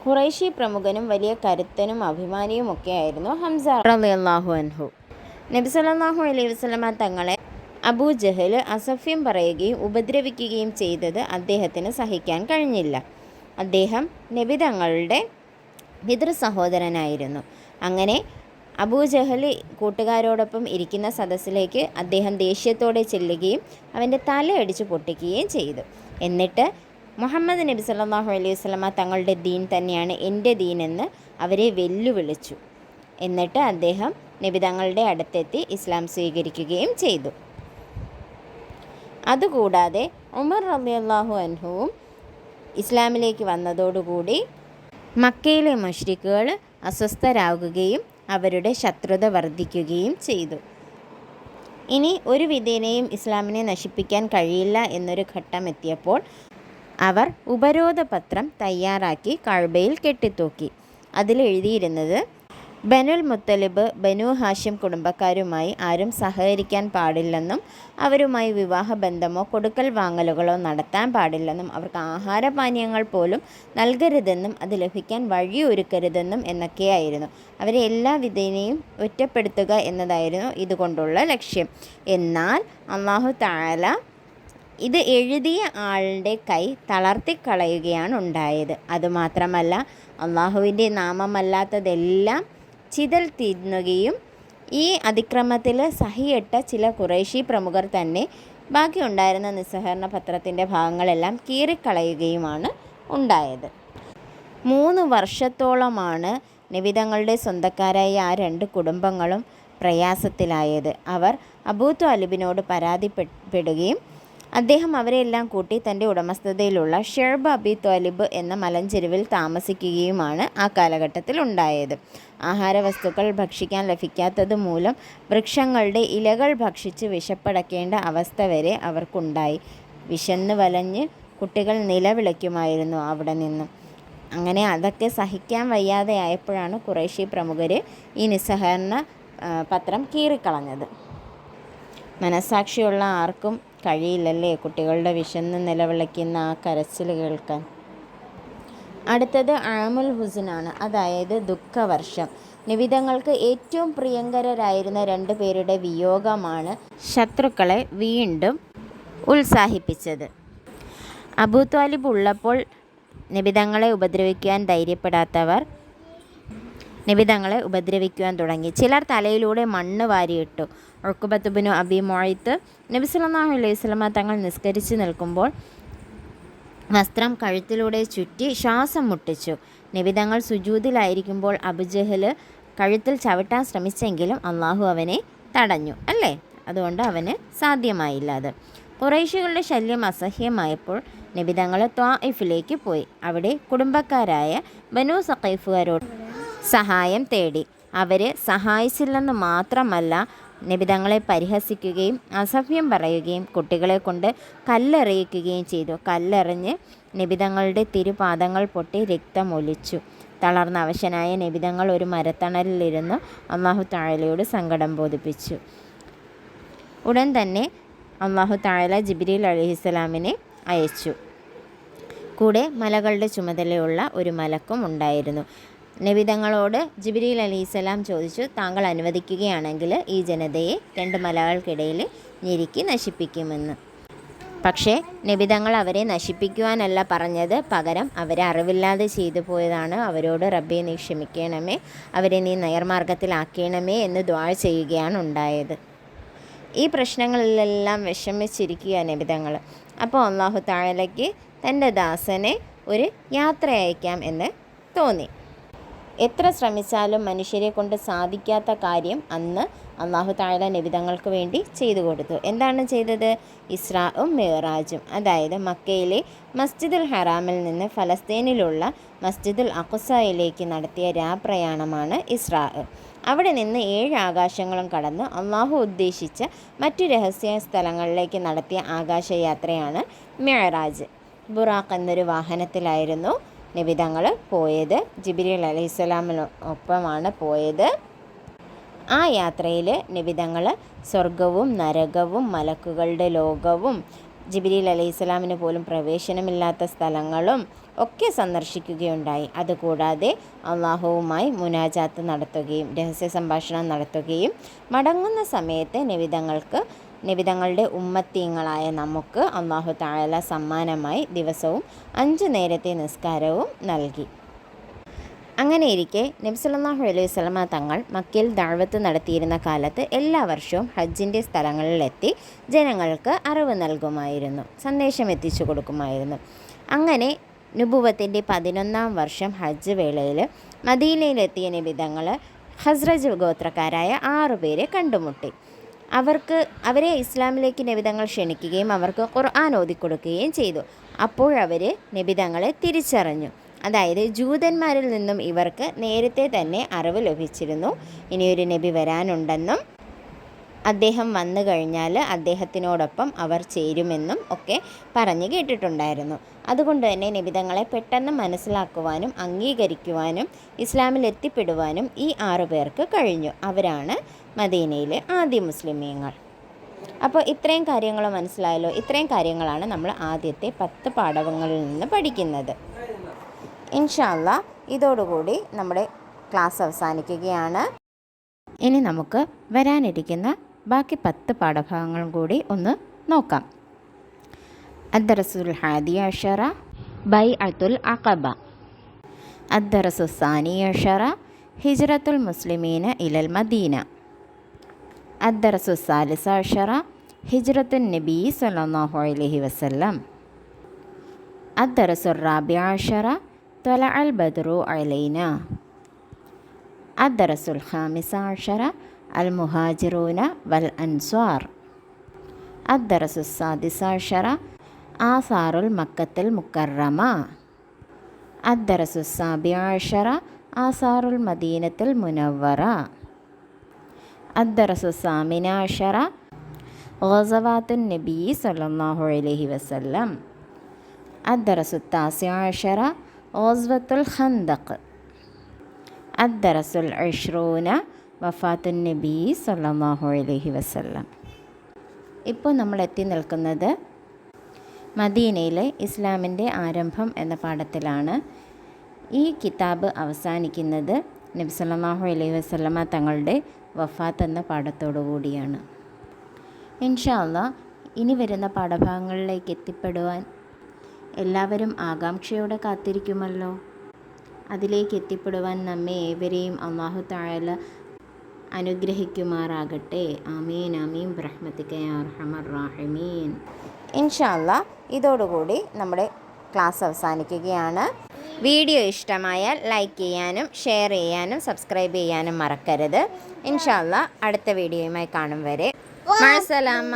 ഖുറൈശി പ്രമുഖനും വലിയ കരുത്തനും അഭിമാനിയുമൊക്കെ ആയിരുന്നു ഹംസ റളിയല്ലാഹു അൻഹു. നബി സല്ലല്ലാഹു അലൈഹി വസല്ലമ തങ്ങളെ അബൂജഹൽ അസഭ്യം പറയുകയും ഉപദ്രവിക്കുകയും ചെയ്തത് അദ്ദേഹത്തിന് സഹിക്കാൻ കഴിഞ്ഞില്ല. അദ്ദേഹം നബിതങ്ങളുടെ പിതൃ സഹോദരനായിരുന്നു. അങ്ങനെ അബൂജഹൽ കൂട്ടുകാരോടൊപ്പം ഇരിക്കുന്ന സദസ്സിലേക്ക് അദ്ദേഹം ദേഷ്യത്തോടെ ചെല്ലുകയും അവൻ്റെ തലയടിച്ച് പൊട്ടിക്കുകയും ചെയ്തു. എന്നിട്ട് മുഹമ്മദ് നബി സല്ലല്ലാഹു അലൈഹി വസല്ലമ തങ്ങളുടെ ദീൻ തന്നെയാണ് എൻ്റെ ദീനെന്ന് അവരെ വെല്ലുവിളിച്ചു. എന്നിട്ട് അദ്ദേഹം നബിതങ്ങളുടെ അടുത്തെത്തി ഇസ്ലാം സ്വീകരിക്കുകയും ചെയ്തു. അതുകൂടാതെ ഉമർ റളിയല്ലാഹു അൻഹുവും ഇസ്ലാമിലേക്ക് വന്നതോടുകൂടി മക്കയിലെ മുശ്രിക്കുകൾ അസ്വസ്ഥരാകുകയും അവരുടെ ശത്രുത വർദ്ധിക്കുകയും ചെയ്തു. ഇനി ഒരു വിധേനയും ഇസ്ലാമിനെ നശിപ്പിക്കാൻ കഴിയില്ല എന്നൊരു ഘട്ടം എത്തിയപ്പോൾ അവർ ഉപരോധപത്രം തയ്യാറാക്കി കഅബയിൽ കെട്ടിത്തൂക്കി. അതിലെഴുതിയിരുന്നത് ബനുൽ മുത്തലിബ്, ബനു ഹാഷിം കുടുംബക്കാരുമായി ആരും സഹകരിക്കാൻ പാടില്ലെന്നും അവരുമായി വിവാഹബന്ധമോ കൊടുക്കൽ വാങ്ങലുകളോ നടത്താൻ പാടില്ലെന്നും അവർക്ക് ആഹാരപാനീയങ്ങൾ പോലും നൽകരുതെന്നും അത് ലഭിക്കാൻ വഴിയൊരുക്കരുതെന്നും എന്നൊക്കെയായിരുന്നു. അവരെ എല്ലാ വിധേനയും ഒറ്റപ്പെടുത്തുക എന്നതായിരുന്നു ഇതുകൊണ്ടുള്ള ലക്ഷ്യം. എന്നാൽ അല്ലാഹു തആല ഇത് എഴുതിയ ആളുടെ കൈ തളർത്തിക്കളയുകയാണ് ഉണ്ടായത്. അതുമാത്രമല്ല, അള്ളാഹുവിൻ്റെ നാമമല്ലാത്തതെല്ലാം ചിതൽ തിന്നുകയും ഈ അതിക്രമത്തിൽ സഹിയിട്ട ചില ഖുറൈശി പ്രമുഖർ തന്നെ ബാക്കിയുണ്ടായിരുന്ന നിസ്സഹകരണ പത്രത്തിൻ്റെ ഭാഗങ്ങളെല്ലാം കീറിക്കളയുകയുമാണ് ഉണ്ടായത്. 3 വർഷത്തോളമാണ് നബി തങ്ങളുടെ സ്വന്തക്കാരായ ആ 2 കുടുംബങ്ങളും പ്രയാസത്തിലായത്. അവർ അബൂ ത്വാലിബിനോട് പരാതിപ്പെടുകയും അദ്ദേഹം അവരെല്ലാം കൂട്ടി തൻ്റെ ഉടമസ്ഥതയിലുള്ള ഷെർബ് അബി ത്വാലിബ് എന്ന മലഞ്ചെരുവിൽ താമസിക്കുകയുമാണ് ആ കാലഘട്ടത്തിൽ ഉണ്ടായത്. ആഹാരവസ്തുക്കൾ ഭക്ഷിക്കാൻ ലഭിക്കാത്തത് മൂലം വൃക്ഷങ്ങളുടെ ഇലകൾ ഭക്ഷിച്ച് വിശപ്പടക്കേണ്ട അവസ്ഥ വരെ അവർക്കുണ്ടായി. വിശന്ന് വലഞ്ഞ് കുട്ടികൾ നിലവിളിക്കുമായിരുന്നു അവിടെ നിന്നും. അങ്ങനെ അതൊക്കെ സഹിക്കാൻ വയ്യാതെ ആയപ്പോഴാണ് ഖുറൈശി പ്രമുഖർ ഈ നിസ്സഹകരണ പത്രം കീറിക്കളഞ്ഞത്. മനസാക്ഷിയുള്ള ആർക്കും കഴിയില്ലല്ലേ കുട്ടികളുടെ വിശന്ന് നിലവിളിക്കുന്ന ആ കരച്ചിൽ കേൾക്കാൻ. അടുത്തത് ആമുൽ ഹുസ്നാണ്, അതായത് ദുഃഖവർഷം. നിബിതങ്ങൾക്ക് ഏറ്റവും പ്രിയങ്കരായിരുന്ന 2 പേരുടെ വിയോഗമാണ് ശത്രുക്കളെ വീണ്ടും ഉത്സാഹിപ്പിച്ചത്. അബൂ ത്വാലിബ് ഉള്ളപ്പോൾ നിബിതങ്ങളെ ഉപദ്രവിക്കുവാൻ ധൈര്യപ്പെടാത്തവർ നിബിതങ്ങളെ ഉപദ്രവിക്കുവാൻ തുടങ്ങി. ചിലർ തലയിലൂടെ മണ്ണ് വാരിയിട്ടു. ഉഖ്ബത്ത് ബിനു അബി മുഅയ്ത്ത് നബി സല്ലല്ലാഹു അലൈഹി വസല്ലമ തങ്ങൾ നിസ്കരിച്ച് നിൽക്കുമ്പോൾ വസ്ത്രം കഴുത്തിലൂടെ ചുറ്റി ശ്വാസം മുട്ടിച്ചു. നബി തങ്ങൾ സുജൂദിലായിരിക്കുമ്പോൾ അബൂജഹൽ കഴുത്തിൽ ചവിട്ടാൻ ശ്രമിച്ചെങ്കിലും അള്ളാഹു അവനെ തടഞ്ഞു അല്ലേ, അതുകൊണ്ട് അവന് സാധ്യമായില്ല. അത് ഖുറൈശികളുടെ ശല്യം അസഹ്യമായപ്പോൾ നബി തങ്ങൾ ത്വാഇഫിലേക്ക് പോയി. അവിടെ കുടുംബക്കാരായ ബനു സഖീഫുകാരോട് സഹായം തേടി. അവരെ സഹായിച്ചില്ലെന്ന് മാത്രമല്ല, നബി തങ്ങളെ പരിഹസിക്കുകയും അസഭ്യം പറയുകയും കുട്ടികളെ കൊണ്ട് കല്ലെറിയിക്കുകയും ചെയ്തു. കല്ലെറിഞ്ഞ് നബി തങ്ങളുടെ തിരുപാദങ്ങൾ പൊട്ടി രക്തമൊലിച്ചു. തളർന്ന അവശനായ നബി തങ്ങൾ ഒരു മരത്തണലിലിരുന്ന് അല്ലാഹു തആലയോട് സങ്കടം ബോധിപ്പിച്ചു. ഉടൻ തന്നെ അല്ലാഹു തആല ജിബ്രീൽ അലൈഹിസ്സലാമിനെ അയച്ചു. കൂടെ മലകളുടെ ചുമതലയുള്ള ഒരു മലക്കും ഉണ്ടായിരുന്നു. നബി തങ്ങളോട് ജിബ്രീൽ അലൈഹിസ്സലാം ചോദിച്ചു, താങ്കൾ അനുവദിക്കുകയാണെങ്കിൽ ഈ ജനതയെ 2 മലകൾക്കിടയിൽ ഞെരുക്കി നശിപ്പിക്കുമെന്ന്. പക്ഷേ നബി തങ്ങൾ അവരെ നശിപ്പിക്കുവാനല്ല പറഞ്ഞത്, പകരം അവരെ അറിവില്ലാതെ ചെയ്തു പോയതാണ്. അവരോട് റബ്ബേ നീ ക്ഷമിക്കണമേ, അവരെ നീ നേർമാർഗത്തിലാക്കണമേ എന്ന് ദുആ ചെയ്യുകയാണ് ഉണ്ടായത്. ഈ പ്രശ്നങ്ങളിലെല്ലാം വിഷമിച്ചിരിക്കുക നബി തങ്ങൾ. അപ്പോൾ അല്ലാഹു തആലയ്ക്ക് തൻ്റെ ദാസനെ ഒരു യാത്ര അയക്കാം എന്ന് തോന്നി. എത്ര ശ്രമിച്ചാലും മനുഷ്യരെ കൊണ്ട് സാധിക്കാത്ത കാര്യം അന്ന് അല്ലാഹു തആല നബി തങ്ങൾക്ക് വേണ്ടി ചെയ്തു കൊടുത്തു. എന്താണ് ചെയ്തത്? ഇസ്രാഉം മിഅ്റാജും. അതായത് മക്കയിലെ മസ്ജിദുൽ ഹറാമിൽ നിന്ന് ഫലസ്തീനിലുള്ള മസ്ജിദുൽ അഖ്സയിലേക്ക് നടത്തിയ രാപ്രയാണമാണ് ഇസ്രാ. അവിടെ നിന്ന് 7 ആകാശങ്ങളും കടന്ന് അള്ളാഹു ഉദ്ദേശിച്ച മറ്റു രഹസ്യ സ്ഥലങ്ങളിലേക്ക് നടത്തിയ ആകാശയാത്രയാണ് മിഅ്റാജ്. ബുറാഖ് എന്നൊരു വാഹനത്തിലായിരുന്നു നബി തങ്ങൾ പോയത്. ജിബ്രീൽ അലൈഹിസ്സലാമിനൊപ്പമാണ് പോയത്. ആ യാത്രയിൽ നബി തങ്ങൾ സ്വർഗവും നരകവും മലക്കുകളുടെ ലോകവും ജിബ്രീൽ അലൈഹിസ്സലാമിന് പോലും പ്രവേശനമില്ലാത്ത സ്ഥലങ്ങളും ഒക്കെ സന്ദർശിക്കുകയുണ്ടായി. അതുകൂടാതെ അള്ളാഹുവുമായി മുനാജാത്ത് നടത്തുകയും രഹസ്യ സംഭാഷണം നടത്തുകയും മടങ്ങുന്ന സമയത്ത് നബി തങ്ങളുടെ ഉമ്മത്തീങ്ങളായ നമുക്ക് അല്ലാഹു തആല സമ്മാനമായി ദിവസവും 5 നേരത്തെ നിസ്കാരവും നൽകി. അങ്ങനെയിരിക്കെ നബി സല്ലല്ലാഹു അലൈഹി വസല്ലമ തങ്ങൾ മക്കയിൽ ദഅവത്ത് നടത്തിയിരുന്ന കാലത്ത് എല്ലാ വർഷവും ഹജ്ജിൻ്റെ സ്ഥലങ്ങളിലെത്തി ജനങ്ങൾക്ക് അറിവ് നൽകുമായിരുന്നു, സന്ദേശം എത്തിച്ചു കൊടുക്കുമായിരുന്നു. അങ്ങനെ നുബുവത്തിൻ്റെ 11ാം വർഷം ഹജ്ജ് വേളയിൽ മദീനയിലെത്തിയ നബി തങ്ങൾ ഖസ്റജ് ഗോത്രക്കാരായ 6 പേരെ കണ്ടുമുട്ടി. അവരെ ഇസ്ലാമിലേക്ക് നബി തങ്ങൾ ക്ഷണിക്കുകയും അവർക്ക് ഖുർആൻ ഓതിക്കൊടുക്കുകയും ചെയ്തു. അപ്പോഴവർ നബി തങ്ങളെ തിരിച്ചറിഞ്ഞു. അതായത് ജൂതന്മാരിൽ നിന്നും ഇവർക്ക് നേരത്തെ തന്നെ അറിവ് ലഭിച്ചിരുന്നു, ഇനിയൊരു നബി വരാനുണ്ടെന്നും അദ്ദേഹം വന്നു കഴിഞ്ഞാൽ അദ്ദേഹത്തിനോടൊപ്പം അവർ ചേരുമെന്നും ഒക്കെ പറഞ്ഞു കേട്ടിട്ടുണ്ടായിരുന്നു. അതുകൊണ്ട് തന്നെ നബിതങ്ങളെ പെട്ടെന്ന് മനസ്സിലാക്കുവാനും അംഗീകരിക്കുവാനും ഇസ്ലാമിൽ എത്തിപ്പെടുവാനും ഈ 6 പേർക്ക് കഴിഞ്ഞു. അവരാണ് മദീനയിലെ ആദ്യ മുസ്ലിമീങ്ങൾ. അപ്പോൾ ഇത്രയും കാര്യങ്ങൾ മനസ്സിലായല്ലോ. ഇത്രയും കാര്യങ്ങളാണ് നമ്മൾ ആദ്യത്തെ 10 പാഠങ്ങളിൽ നിന്ന് പഠിക്കുന്നത്. ഇൻഷാ അല്ലാഹ് ഇതോടുകൂടി നമ്മുടെ ക്ലാസ് അവസാനിക്കുകയാണ്. ഇനി നമുക്ക് വരാനിരിക്കുന്ന ബാക്കി 10 പാഠഭാഗങ്ങളും കൂടി ഒന്ന് നോക്കാം. അദ്ദറസുൽ ഹാദി അഷറ ബൈഅത്തുൽ അഖബ. അദ്ദറസു സാനി അഷറ ഹിജ്റത്തുൽ മുസ്ലിമീന ഇലൽ മദീന. അദ്ദറസു സാലിസ അഷറ ഹിജ്റത്തുൻ നബി സല്ലല്ലാഹു അലൈഹി വസല്ലം. അദ്ദറസു റാബിഅ അഷറ ത്വലഅൽ ബദ്റു അലൈന. അദ്ദറസുൽ ഖാമിസ അഷറ അൽ മുഹാജിറൂന വൽ അൻസ്വാർ. അദ്ദറസു സാദിസ അഷറ ആസാറുൽ മക്കത്തുൽ മുക്കറമ. അദ്ദറസു സാബിഅ അഷറ ആസാറുൽ മദീനത്തുൽ മുനവ്വറ. അദ്ദറസു സാമിന അഷറ ഗസവാത്തുൻ നബി സല്ലല്ലാഹു അലൈഹി വസല്ലം. അദ്ദറസു താസിഅ അഷറ ഗസ്വത്തുൽ ഖന്ദഖ്. അദ്ദറസുൽ ഇശ്റൂന വഫാത്തുൻ നബി സല്ലല്ലാഹു അലൈഹി വസല്ലം. ഇപ്പോൾ നമ്മൾ എത്തി നിൽക്കുന്നത് മദീനയിലെ ഇസ്ലാമിൻ്റെ ആരംഭം എന്ന പാഠത്തിലാണ്. ഈ കിതാബ് അവസാനിക്കുന്നത് നബി സല്ലല്ലാഹു അലൈഹി വസല്ലമ തങ്ങളുടെ വഫാത്ത് എന്ന പാഠത്തോടു കൂടിയാണ്. ഇൻഷാ അല്ലാഹ് ഇനി വരുന്ന പാഠഭാഗങ്ങളിലേക്ക് എത്തിപ്പെടുവാൻ എല്ലാവരും ആകാംക്ഷയോടെ കാത്തിരിക്കുമല്ലോ. അതിലേക്ക് എത്തിപ്പെടുവാൻ നമ്മെ ഏവരെയും അല്ലാഹു തആല അനുഗ്രഹിക്കുമാറാകട്ടെ. ആമീൻ ആമീൻ ബിറഹ്മതിക യാ അർഹമർ റഹീമീൻ. ഇൻഷാ അല്ലാഹ് ഇതോടുകൂടി നമ്മുടെ ക്ലാസ് അവസാനിക്കുകയാണ്. വീഡിയോ ഇഷ്ടമായാൽ ലൈക്ക് ചെയ്യാനും ഷെയർ ചെയ്യാനും സബ്സ്ക്രൈബ് ചെയ്യാനും മറക്കരുത്. ഇൻഷാ അല്ലാഹ് അടുത്ത വീഡിയോയുമായി കാണും വരെ മഅസ്സലാമ.